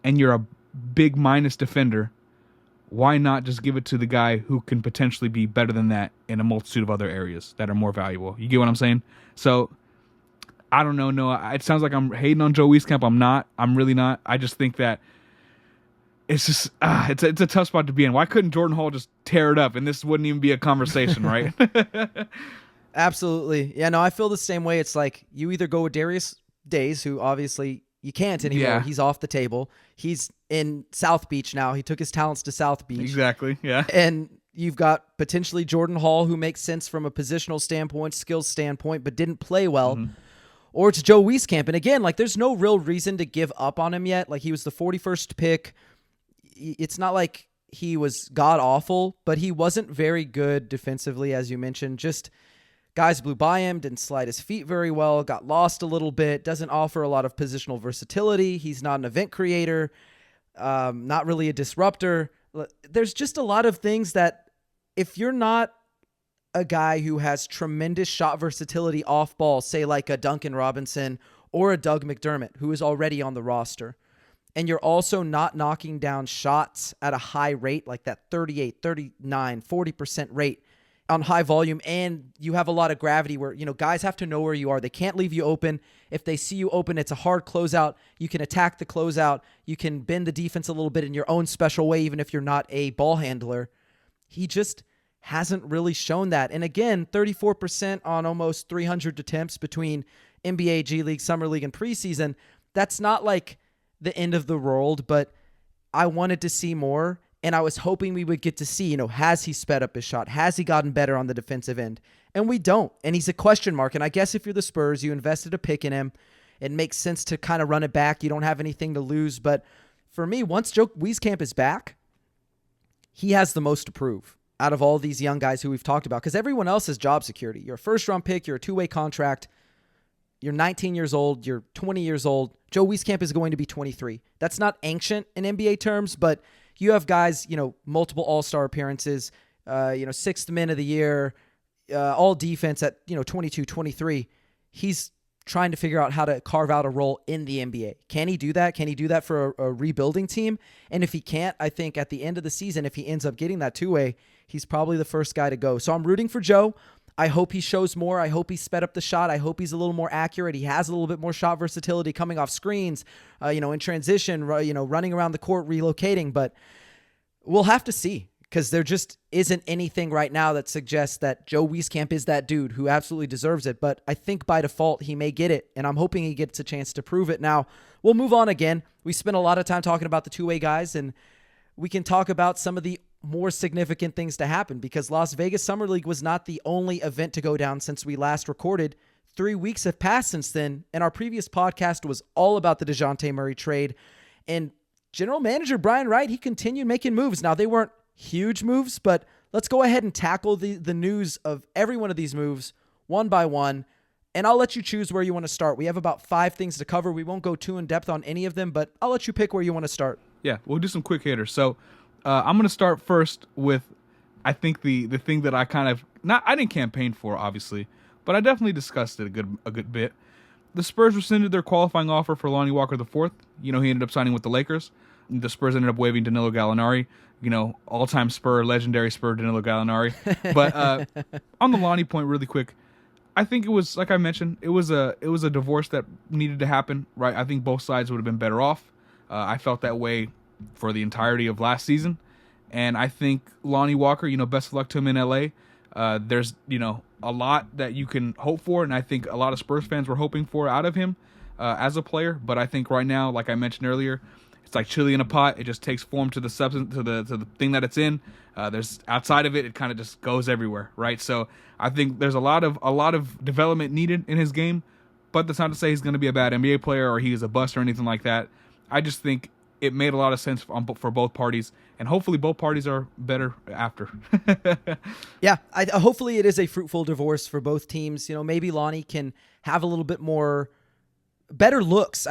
and you're a big minus defender, why not just give it to the guy who can potentially be better than that in a multitude of other areas that are more valuable? You get what I'm saying? So I don't know, Noah. It sounds like I'm hating on Joe Wiesecamp. I'm not. I'm really not. I just think that it's just it's a tough spot to be in. Why couldn't Jordan Hall just tear it up and this wouldn't even be a conversation, right? Absolutely. Yeah, no, I feel the same way. It's like you either go with Darius Days, who obviously you can't anymore. Yeah. He's off the table. He's in South Beach now. He took his talents to South Beach. Exactly, yeah. And you've got potentially Jordan Hall, who makes sense from a positional standpoint, skills standpoint, but didn't play well. Mm-hmm. Or it's Joe Wiesecamp. And again, like, there's no real reason to give up on him yet. Like, he was the 41st pick. It's not like he was god-awful, but he wasn't very good defensively, as you mentioned. Just guys blew by him, didn't slide his feet very well, got lost a little bit, doesn't offer a lot of positional versatility. He's not an event creator, not really a disruptor. There's just a lot of things that if you're not a guy who has tremendous shot versatility off ball, say like a Duncan Robinson or a Doug McDermott, who is already on the roster, and you're also not knocking down shots at a high rate, like that 38, 39, 40% rate on high volume, and you have a lot of gravity where, guys have to know where you are. They can't leave you open. If they see you open, it's a hard closeout. You can attack the closeout. You can bend the defense a little bit in your own special way, even if you're not a ball handler. He just hasn't really shown that. And again, 34% on almost 300 attempts between NBA, G League, Summer League, and preseason. That's not like the end of the world, but I wanted to see more. And I was hoping we would get to see, has he sped up his shot? Has he gotten better on the defensive end? And we don't. And he's a question mark. And I guess if you're the Spurs, you invested a pick in him. It makes sense to kind of run it back. You don't have anything to lose. But for me, once Joe Wiesecamp is back, he has the most to prove out of all these young guys who we've talked about, because everyone else has job security. You're a first-round pick. You're a two-way contract. You're 19 years old. You're 20 years old. Joe Wiesecamp is going to be 23. That's not ancient in NBA terms, but you have guys, multiple all-star appearances, sixth man of the year, all defense at, 22, 23. He's trying to figure out how to carve out a role in the NBA. Can he do that? Can he do that for a rebuilding team? And if he can't, I think at the end of the season, if he ends up getting that two-way, he's probably the first guy to go. So I'm rooting for Joe. I hope he shows more. I hope he sped up the shot. I hope he's a little more accurate. He has a little bit more shot versatility coming off screens, in transition, running around the court, relocating. But we'll have to see, because there just isn't anything right now that suggests that Joe Wiesecamp is that dude who absolutely deserves it. But I think by default he may get it, and I'm hoping he gets a chance to prove it. Now, we'll move on again. We spent a lot of time talking about the two-way guys, and we can talk about some of the more significant things to happen, because Las Vegas Summer League was not the only event to go down since we last recorded. 3 weeks have passed since then, and our previous podcast was all about the DeJounte Murray trade. And General Manager Brian Wright, he continued making moves. Now, they weren't huge moves, but let's go ahead and tackle the news of every one of these moves one by one, and I'll let you choose where you want to start. We have about 5 things to cover. We won't go too in-depth on any of them, but I'll let you pick where you want to start. Yeah, we'll do some quick hitters. So I'm going to start first with, I think, the thing that I kind of, I didn't campaign for, obviously, but I definitely discussed it a good bit. The Spurs rescinded their qualifying offer for Lonnie Walker IV. He ended up signing with the Lakers. The Spurs ended up waiving Danilo Gallinari, all-time Spur, legendary Spur Danilo Gallinari. But on the Lonnie point, really quick, I think it was, like I mentioned, it was a divorce that needed to happen, right? I think both sides would have been better off. I felt that way for the entirety of last season. And I think Lonnie Walker, best of luck to him in LA. There's, a lot that you can hope for, and I think a lot of Spurs fans were hoping for out of him as a player. But I think right now, like I mentioned earlier, it's like chili in a pot. It just takes form to the substance, to the thing that it's in. There's outside of it, it kind of just goes everywhere, right? So I think there's a lot of development needed in his game, but that's not to say he's going to be a bad NBA player or he is a bust or anything like that. I just think it made a lot of sense for both parties, and hopefully both parties are better after. Yeah, hopefully it is a fruitful divorce for both teams. Maybe Lonnie can have a little bit more better looks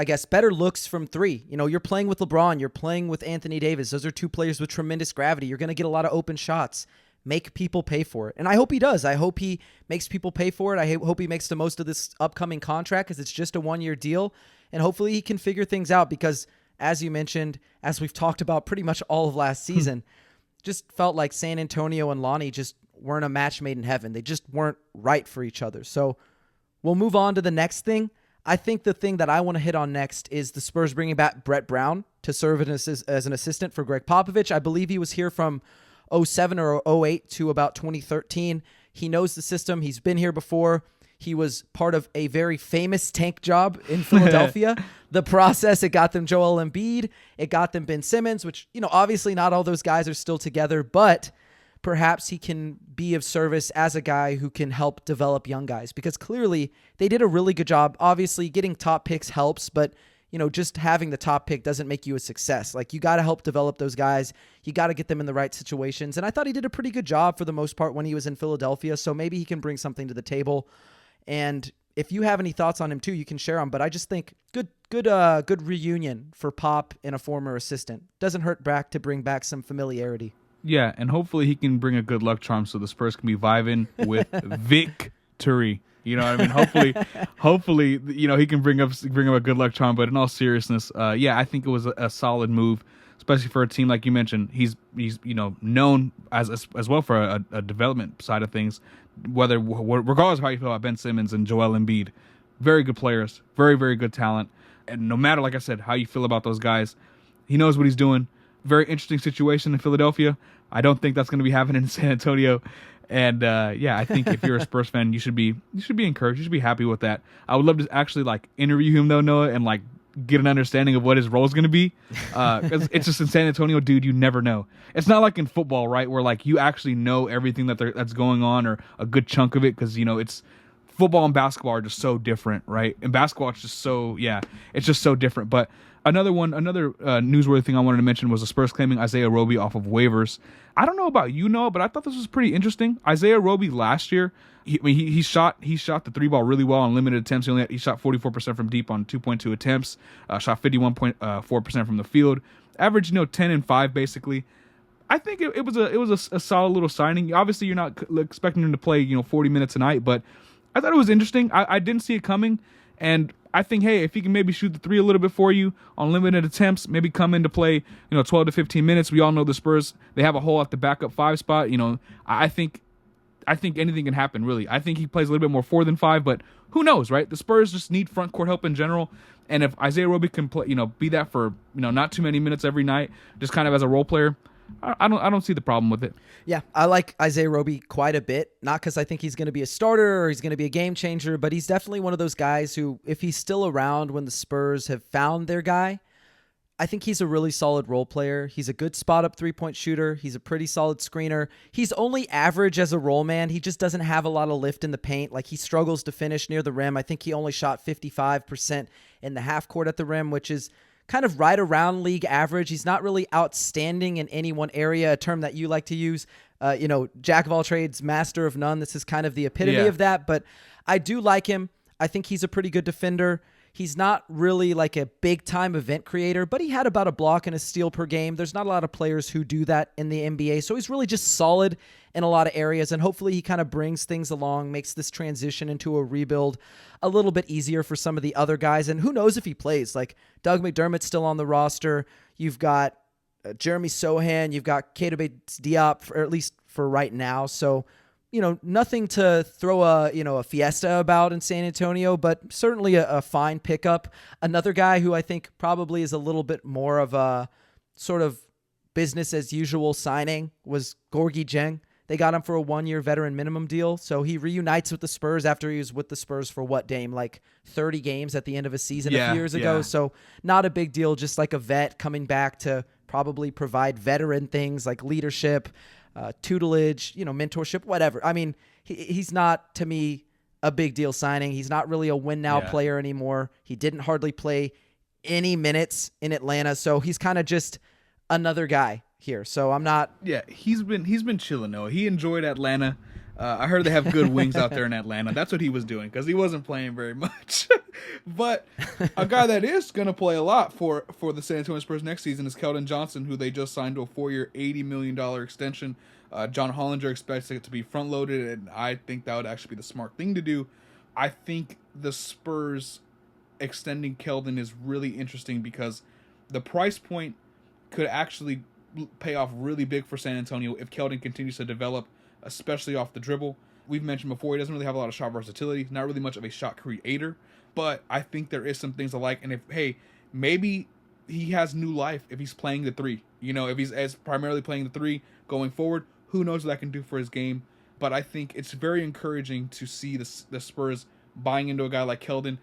from 3. You're playing with LeBron, you're playing with Anthony Davis. Those are 2 players with tremendous gravity. You're going to get a lot of open shots. Make people pay for it. And I hope he does. I hope he makes people pay for it. I hope he makes the most of this upcoming contract because it's just a 1-year deal. And hopefully he can figure things out because, as you mentioned, as we've talked about pretty much all of last season, just felt like San Antonio and Lonnie just weren't a match made in heaven. They just weren't right for each other. So we'll move on to the next thing. I think the thing that I want to hit on next is the Spurs bringing back Brett Brown to serve as an assistant for Greg Popovich. I believe he was here from 2007 or 2008 to about 2013. He knows the system. He's been here before. He was part of a very famous tank job in Philadelphia. The process, it got them Joel Embiid. It got them Ben Simmons, which, obviously not all those guys are still together, but perhaps he can be of service as a guy who can help develop young guys because clearly they did a really good job. Obviously, getting top picks helps, but just having the top pick doesn't make you a success. Like, you got to help develop those guys. You got to get them in the right situations. And I thought he did a pretty good job for the most part when he was in Philadelphia. So maybe he can bring something to the table. And if you have any thoughts on him too, you can share them. But I just think good reunion for Pop and a former assistant. Doesn't hurt back to bring back some familiarity. Yeah, and hopefully he can bring a good luck charm so the Spurs can be vibing with victory. You know what I mean? Hopefully, he can bring up a good luck charm. But in all seriousness, I think it was a solid move, especially for a team like you mentioned. He's known as well for a development side of things. Regardless of how you feel about Ben Simmons and Joel Embiid, very good players, very, very good talent. And no matter, like I said, how you feel about those guys, he knows what he's doing. Very interesting situation in Philadelphia. I don't think that's going to be happening in San Antonio. And I think if you're a Spurs fan, you should be encouraged. You should be happy with that. I would love to actually interview him though, Noah, and get an understanding of what his role is going to be. Because it's just in San Antonio, dude, you never know. It's not like in football, right, where you actually know everything that's going on or a good chunk of it because it's football and basketball are just so different, right? And basketball, it's just so different. But another newsworthy thing I wanted to mention was the Spurs claiming Isaiah Roby off of waivers. I don't know about Noah, but I thought this was pretty interesting. Isaiah Roby last year, he shot the 3-ball really well on limited attempts. He shot 44% from deep on 2.2 attempts, shot 51.4% from the field, average 10 and 5 basically. I think it was a solid little signing. Obviously, you're not expecting him to play 40 minutes a night, but I thought it was interesting. I didn't see it coming, and I think, hey, if he can maybe shoot the 3 a little bit for you on limited attempts, maybe come into play 12 to 15 minutes. We all know the Spurs, they have a hole at the backup 5 spot. I think anything can happen, really. I think he plays a little bit more 4 than 5, but who knows, right? The Spurs just need front court help in general, and if Isaiah Roby can play, be that for not too many minutes every night, just kind of as a role player, I don't see the problem with it. Yeah, I like Isaiah Roby quite a bit. Not because I think he's going to be a starter or he's going to be a game changer, but he's definitely one of those guys who, if he's still around when the Spurs have found their guy, I think he's a really solid role player. He's a good spot-up 3-point shooter. He's a pretty solid screener. He's only average as a roll man. He just doesn't have a lot of lift in the paint. He struggles to finish near the rim. I think he only shot 55% in the half court at the rim, which is kind of right around league average. He's not really outstanding in any one area, a term that you like to use. Jack of all trades, master of none. This is kind of the epitome of that, but I do like him. I think he's a pretty good defender. He's not really like a big-time event creator, but he had about a block and a steal per game. There's not a lot of players who do that in the NBA, so he's really just solid in a lot of areas, and hopefully he kind of brings things along, makes this transition into a rebuild a little bit easier for some of the other guys, and who knows if he plays. Like, Doug McDermott's still on the roster. You've got Jeremy Sohan. You've got Keita Bates-Diop, or at least for right now, so nothing to throw a fiesta about in San Antonio, but certainly a fine pickup. Another guy who I think probably is a little bit more of a sort of business as usual signing was Gorgi Jeng. They got him for a 1-year veteran minimum deal. So he reunites with the Spurs after he was with the Spurs for what, Dame? Like 30 games at the end of a season a few years ago. So not a big deal, just like a vet coming back to probably provide veteran things like leadership, tutelage, mentorship, whatever. I mean, he's not, to me, a big deal signing. He's not really a win now player anymore. He didn't hardly play any minutes in Atlanta, so he's kind of just another guy here. So I'm not. Yeah, he's been chilling though. He enjoyed Atlanta. I heard they have good wings out there in Atlanta. That's what he was doing because he wasn't playing very much. But a guy that is going to play a lot for the San Antonio Spurs next season is Kelden Johnson, who they just signed to a 4-year, $80 million extension. John Hollinger expects it to be front-loaded, and I think that would actually be the smart thing to do. I think the Spurs extending Kelden is really interesting because the price point could actually pay off really big for San Antonio if Kelden continues to develop, especially off the dribble. We've mentioned before, he doesn't really have a lot of shot versatility, not really much of a shot creator, but I think there is some things I like. And maybe he has new life if he's playing the 3. If he's as primarily playing the 3 going forward, who knows what that can do for his game. But I think it's very encouraging to see the Spurs buying into a guy like Kelden.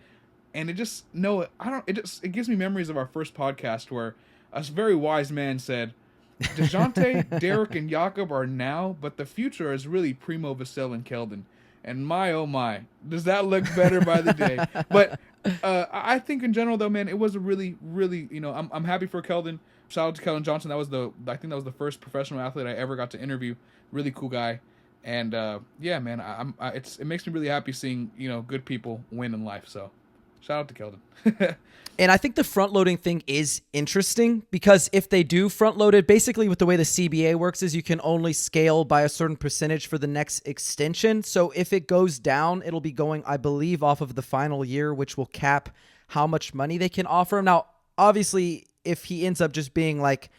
And it gives me memories of our first podcast where a very wise man said, DeJounte, Derek, and Jakob are now, but the future is really Primo, Vassell, and Kelden. And my, oh my, does that look better by the day? But I think in general, though, man, it was a really, really, I'm happy for Kelden. Shout out to Kelden Johnson. I think that was the first professional athlete I ever got to interview. Really cool guy. And man, it makes me really happy seeing good people win in life. So shout out to Kelden. And I think the front-loading thing is interesting because if they do front-load it, basically with the way the CBA works is you can only scale by a certain percentage for the next extension. So if it goes down, it'll be going, I believe, off of the final year, which will cap how much money they can offer him. Now, obviously, if he ends up just being like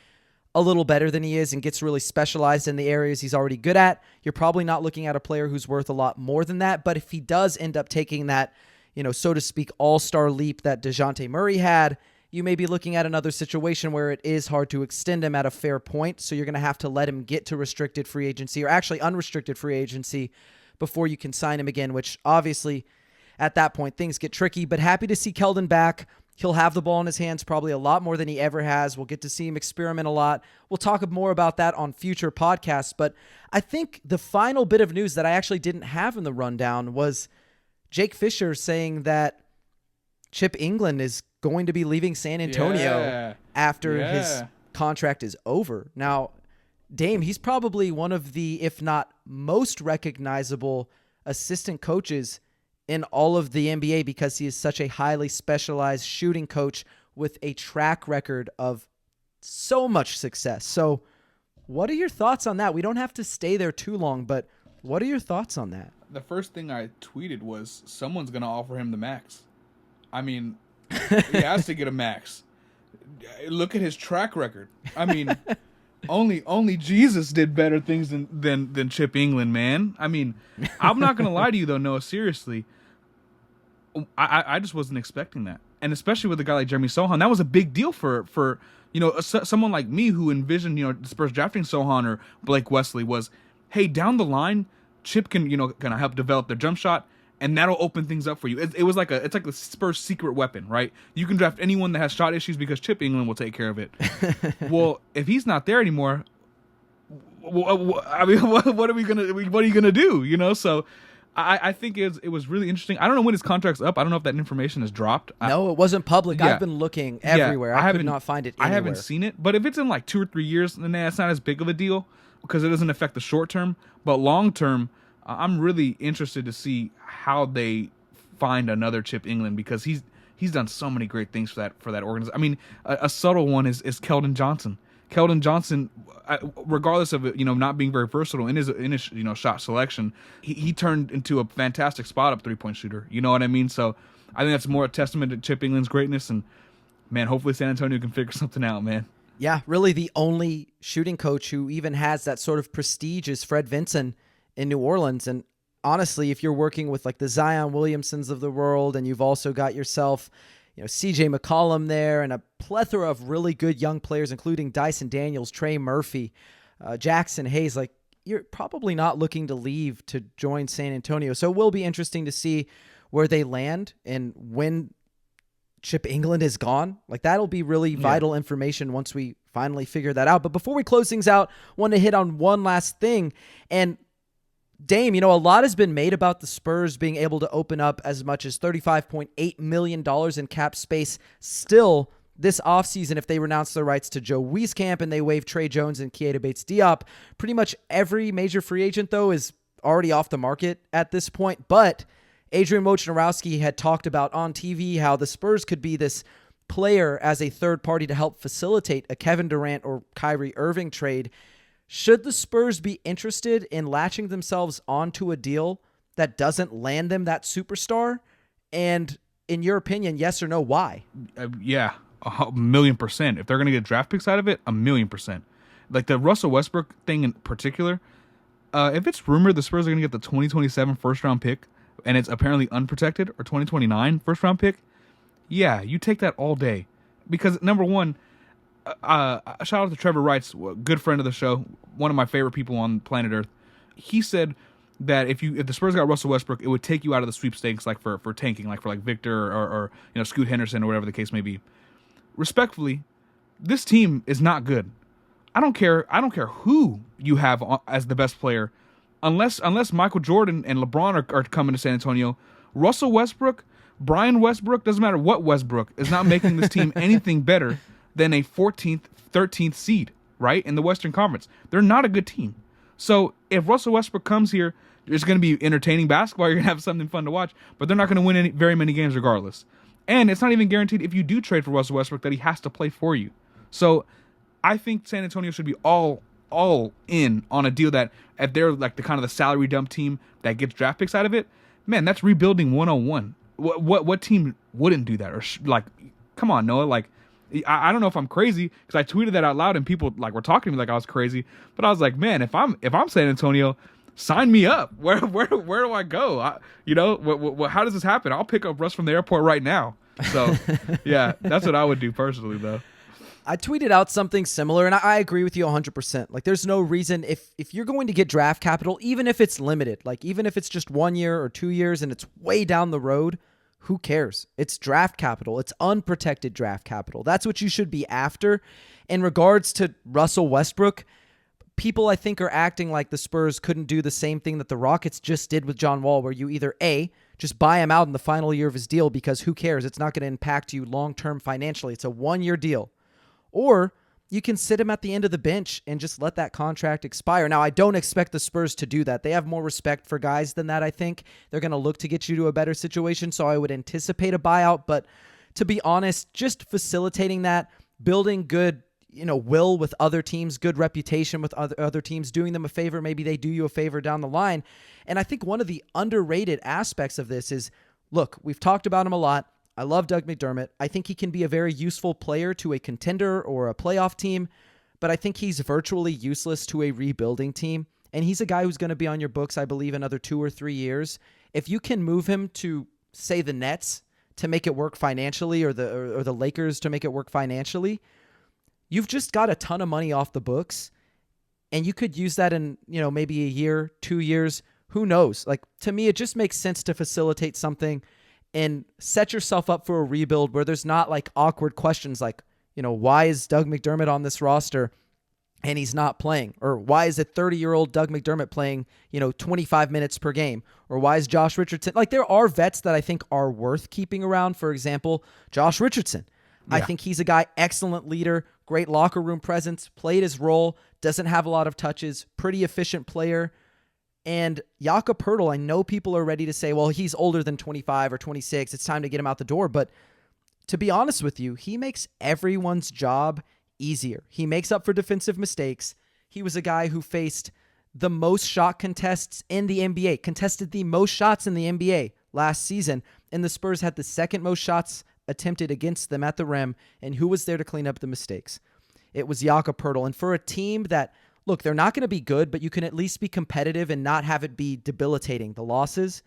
a little better than he is and gets really specialized in the areas he's already good at, you're probably not looking at a player who's worth a lot more than that. But if he does end up taking that, so to speak, all-star leap that DeJounte Murray had, you may be looking at another situation where it is hard to extend him at a fair point. So you're going to have to let him get to restricted free agency or actually unrestricted free agency before you can sign him again, which obviously at that point things get tricky. But happy to see Kelden back. He'll have the ball in his hands probably a lot more than he ever has. We'll get to see him experiment a lot. We'll talk more about that on future podcasts. But I think the final bit of news that I actually didn't have in the rundown was Jake Fisher saying that Chip England is going to be leaving San Antonio after his contract is over. Now, Dame, he's probably one of the, if not most recognizable assistant coaches in all of the NBA because he is such a highly specialized shooting coach with a track record of so much success. So what are your thoughts on that? We don't have to stay there too long, but what are your thoughts on that? The first thing I tweeted was someone's going to offer him the max. I mean, he has to get a max. Look at his track record. I mean, only Jesus did better things than Chip England, man. I mean, I'm not going to lie to you, though, Noah, seriously. I just wasn't expecting that. And especially with a guy like Jeremy Sohan, that was a big deal for someone like me who envisioned, the Spurs drafting Sohan or Blake Wesley was, hey, down the line, Chip can, kind of help develop their jump shot, and that'll open things up for you. It's like the Spurs' secret weapon, right? You can draft anyone that has shot issues because Chip England will take care of it. Well, if he's not there anymore, I mean, what are you gonna do? So I think it was really interesting. I don't know when his contract's up. I don't know if that information is dropped. No, it wasn't public. Yeah. I've been looking everywhere. I could not find it anywhere. I haven't seen it, but if it's in like 2 or 3 years, then it's not as big of a deal because it doesn't affect the short term. But long term, I'm really interested to see how they find another Chip England, because he's done so many great things for that organization. I mean, a subtle one is Kelden Johnson. Kelden Johnson, regardless of it, not being very versatile in his shot selection, he turned into a fantastic spot up 3-point shooter. You know what I mean? So I think that's more a testament to Chip England's greatness. And man, hopefully San Antonio can figure something out, man. Yeah, really the only shooting coach who even has that sort of prestige is Fred Vinson in New Orleans. And honestly, if you're working with like the Zion Williamsons of the world, and you've also got yourself, CJ McCollum there, and a plethora of really good young players, including Dyson Daniels, Trey Murphy, Jackson Hayes, like you're probably not looking to leave to join San Antonio. So it will be interesting to see where they land and when Chip England is gone. Like that'll be really vital information once we finally figure that out. But before we close things out, I want to hit on one last thing. And Dame, a lot has been made about the Spurs being able to open up as much as $35.8 million in cap space still this offseason if they renounce their rights to Joe Wiesecamp and they waive Trey Jones and Keita Bates-Diop. Pretty much every major free agent, though, is already off the market at this point. But Adrian Wojnarowski had talked about on TV how the Spurs could be this player as a third party to help facilitate a Kevin Durant or Kyrie Irving trade. Should the Spurs be interested in latching themselves onto a deal that doesn't land them that superstar? And in your opinion, yes or no, why? Yeah, 1,000,000%. If they're going to get draft picks out of it, 1,000,000%. Like the Russell Westbrook thing in particular, if it's rumored the Spurs are going to get the 2027 first-round pick, and it's apparently unprotected, or 2029 first-round pick, yeah, you take that all day. Because, number one, shout out to Trevor Wrights, a good friend of the show, one of my favorite people on planet Earth. He said that if the Spurs got Russell Westbrook, it would take you out of the sweepstakes, like for tanking, like for Victor or Scoot Henderson or whatever the case may be. Respectfully, this team is not good. I don't care who you have as the best player, unless Michael Jordan and LeBron are coming to San Antonio. Russell Westbrook, Brian Westbrook, doesn't matter what Westbrook, is not making this team anything better than a 14th, 13th seed, right, in the Western Conference. They're not a good team. So if Russell Westbrook comes here, it's going to be entertaining basketball. You're going to have something fun to watch, but they're not going to win very many games regardless. And it's not even guaranteed if you do trade for Russell Westbrook that he has to play for you. So I think San Antonio should be all in on a deal that if they're like the kind of the salary dump team that gets draft picks out of it, man, that's rebuilding 101. What team wouldn't do that? Or come on, Noah, like, I don't know if I'm crazy because I tweeted that out loud and people were talking to me like I was crazy. But I was like, man, if I'm San Antonio, sign me up. Where do I go? How does this happen? I'll pick up Russ from the airport right now. So yeah, that's what I would do personally, though. I tweeted out something similar, and I agree with you 100%. Like, there's no reason if you're going to get draft capital, even if it's limited, like even if it's just 1 year or 2 years and it's way down the road, who cares? It's draft capital. It's unprotected draft capital. That's what you should be after. In regards to Russell Westbrook, people I think are acting like the Spurs couldn't do the same thing that the Rockets just did with John Wall, where you either A, just buy him out in the final year of his deal because who cares? It's not going to impact you long-term financially. It's a 1-year deal. Or you can sit him at the end of the bench and just let that contract expire. Now, I don't expect the Spurs to do that. They have more respect for guys than that, I think. They're going to look to get you to a better situation, so I would anticipate a buyout. But to be honest, just facilitating that, building good will with other teams, good reputation with other teams, doing them a favor, maybe they do you a favor down the line. And I think one of the underrated aspects of this is, look, we've talked about him a lot. I love Doug McDermott. I think he can be a very useful player to a contender or a playoff team, but I think he's virtually useless to a rebuilding team. And he's a guy who's going to be on your books, I believe, another 2 or 3 years. If you can move him to, say, the Nets to make it work financially, or the Lakers to make it work financially, you've just got a ton of money off the books, and you could use that in, maybe a year, 2 years. Who knows? Like, to me, it just makes sense to facilitate something and set yourself up for a rebuild where there's not like awkward questions like, why is Doug McDermott on this roster? and he's not playing? Or why is a 30-year-old Doug McDermott playing, 25 minutes per game? Or why is Josh Richardson? Like, there are vets that I think are worth keeping around. For example, Josh Richardson. I think he's a guy, excellent leader, great locker room presence, played his role, doesn't have a lot of touches, pretty efficient player. And Jakob Poeltl, I know people are ready to say, well, he's older than 25 or 26. It's time to get him out the door. But to be honest with you, he makes everyone's job easier. He makes up for defensive mistakes. He was a guy who faced the most shot contests in the NBA, contested the most shots in the NBA last season. And the Spurs had the second most shots attempted against them at the rim. And who was there to clean up the mistakes? It was Jakob Poeltl. And for a team that, look, they're not going to be good, but you can at least be competitive and not have it be debilitating, the losses,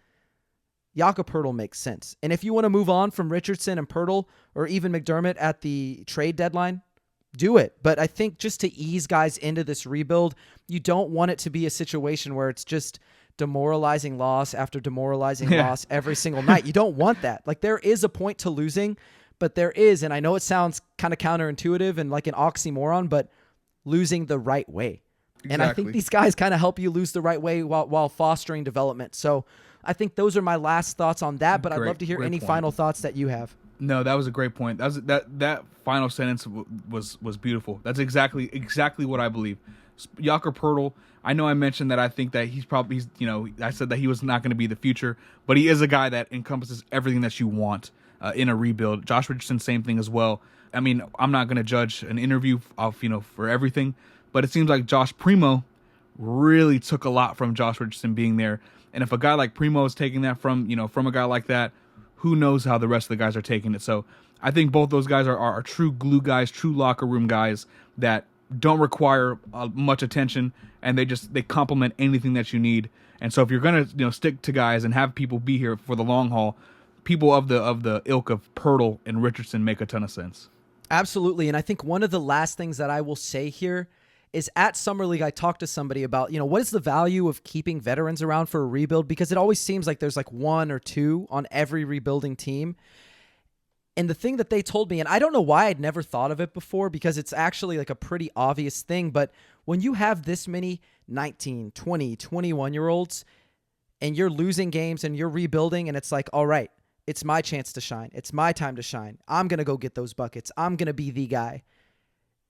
Jakob Poeltl makes sense. And if you want to move on from Richardson and Poeltl or even McDermott at the trade deadline, do it. But I think just to ease guys into this rebuild, you don't want it to be a situation where it's just demoralizing loss after demoralizing loss every single night. You don't want that. Like, there is a point to losing, but there is, and I know it sounds kind of counterintuitive and like an oxymoron, but losing the right way. Exactly. And I think these guys kind of help you lose the right way while fostering development. So I think those are my last thoughts on that, but I'd love to hear any final thoughts that you have. No, that was a great point. That final sentence was beautiful. That's exactly what I believe. Jakob Poeltl, I know I mentioned that I think that he's I said that he was not going to be the future, but he is a guy that encompasses everything that you want in a rebuild. Josh Richardson, same thing as well. I mean, I'm not going to judge an interview for everything, but it seems like Josh Primo really took a lot from Josh Richardson being there. And if a guy like Primo is taking that from a guy like that, who knows how the rest of the guys are taking it. So I think both those guys are true glue guys, true locker room guys that don't require much attention, and they complement anything that you need. And so if you're going to stick to guys and have people be here for the long haul, people of the ilk of Poeltl and Richardson make a ton of sense. Absolutely. And I think one of the last things that I will say here is at Summer League, I talked to somebody about, what is the value of keeping veterans around for a rebuild? Because it always seems like there's like one or two on every rebuilding team. And the thing that they told me, and I don't know why I'd never thought of it before, because it's actually like a pretty obvious thing, but when you have this many 19, 20, 21-year-olds and you're losing games and you're rebuilding and it's like, all right, it's my chance to shine. It's my time to shine. I'm going to go get those buckets. I'm going to be the guy.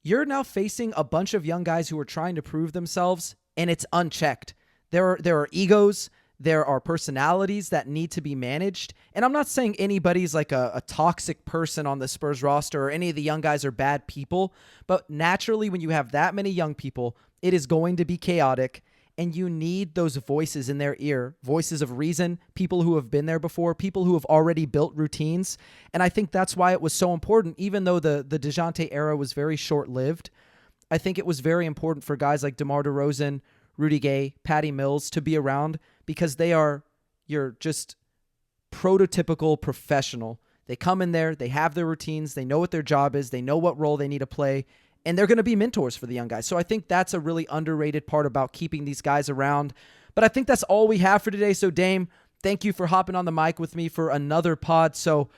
You're now facing a bunch of young guys who are trying to prove themselves, and it's unchecked. There are egos. There are personalities that need to be managed. And I'm not saying anybody's like a toxic person on the Spurs roster or any of the young guys are bad people. But naturally, when you have that many young people, it is going to be chaotic. And you need those voices in their ear, voices of reason, people who have been there before, people who have already built routines. And I think that's why it was so important, even though the DeJounte era was very short-lived. I think it was very important for guys like DeMar DeRozan, Rudy Gay, Patty Mills to be around because they are your just prototypical professional. They come in there, they have their routines, they know what their job is, they know what role they need to play, and they're going to be mentors for the young guys. So I think that's a really underrated part about keeping these guys around. But I think that's all we have for today. So Dame, thank you for hopping on the mic with me for another pod. So,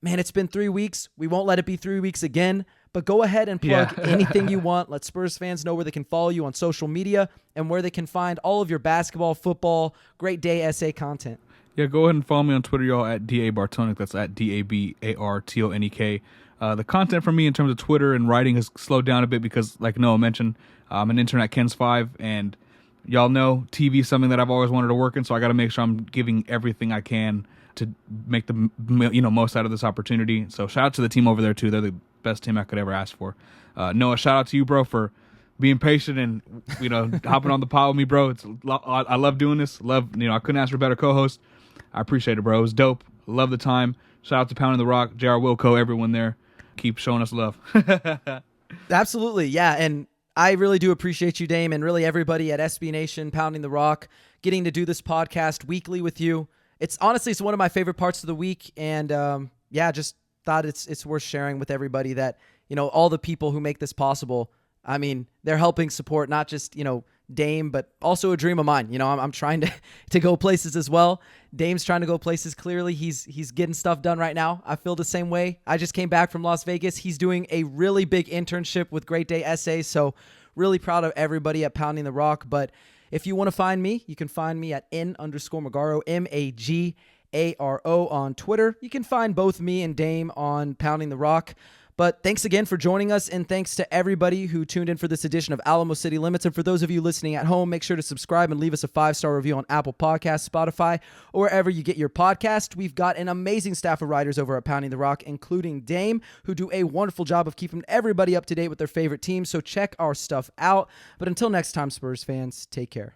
man, it's been 3 weeks. We won't let it be 3 weeks again. But go ahead and plug anything you want. Let Spurs fans know where they can follow you on social media and where they can find all of your basketball, football, great day essay content. Yeah, go ahead and follow me on Twitter, y'all, at DA Bartonek. That's at DABARTONEK. The content from me in terms of Twitter and writing has slowed down a bit because, like Noah mentioned, I'm an intern at Ken's 5, and y'all know TV is something that I've always wanted to work in, so I got to make sure I'm giving everything I can to make the most out of this opportunity. So shout out to the team over there too. They're the best team I could ever ask for. Noah, shout out to you, bro, for being patient and hopping on the pod with me, bro. I love doing this. I couldn't ask for a better co-host. I appreciate it, bro. It was dope. Love the time. Shout out to Pounding the Rock, J.R. Wilco, everyone there. Keep showing us love. Absolutely, yeah. And I really do appreciate you, Dame, and really everybody at SB Nation, Pounding the Rock, getting to do this podcast weekly with you. It's honestly one of my favorite parts of the week, and just thought it's worth sharing with everybody that all the people who make this possible. I mean, they're helping support not just Dame, but also a dream of mine. I'm trying to go places as well. Dame's trying to go places. Clearly, he's getting stuff done right now. I feel the same way. I just came back from Las Vegas. He's doing a really big internship with Great Day Essays, so Really proud of everybody at Pounding the Rock. But if you want to find me, you can find me at @n_Magaro, Magaro on Twitter. You can find both me and Dame on Pounding the Rock. But thanks again for joining us, and thanks to everybody who tuned in for this edition of Alamo City Limits. And for those of you listening at home, make sure to subscribe and leave us a 5-star review on Apple Podcasts, Spotify, or wherever you get your podcast. We've got an amazing staff of writers over at Pounding the Rock, including Dame, who do a wonderful job of keeping everybody up to date with their favorite teams. So check our stuff out. But until next time, Spurs fans, take care.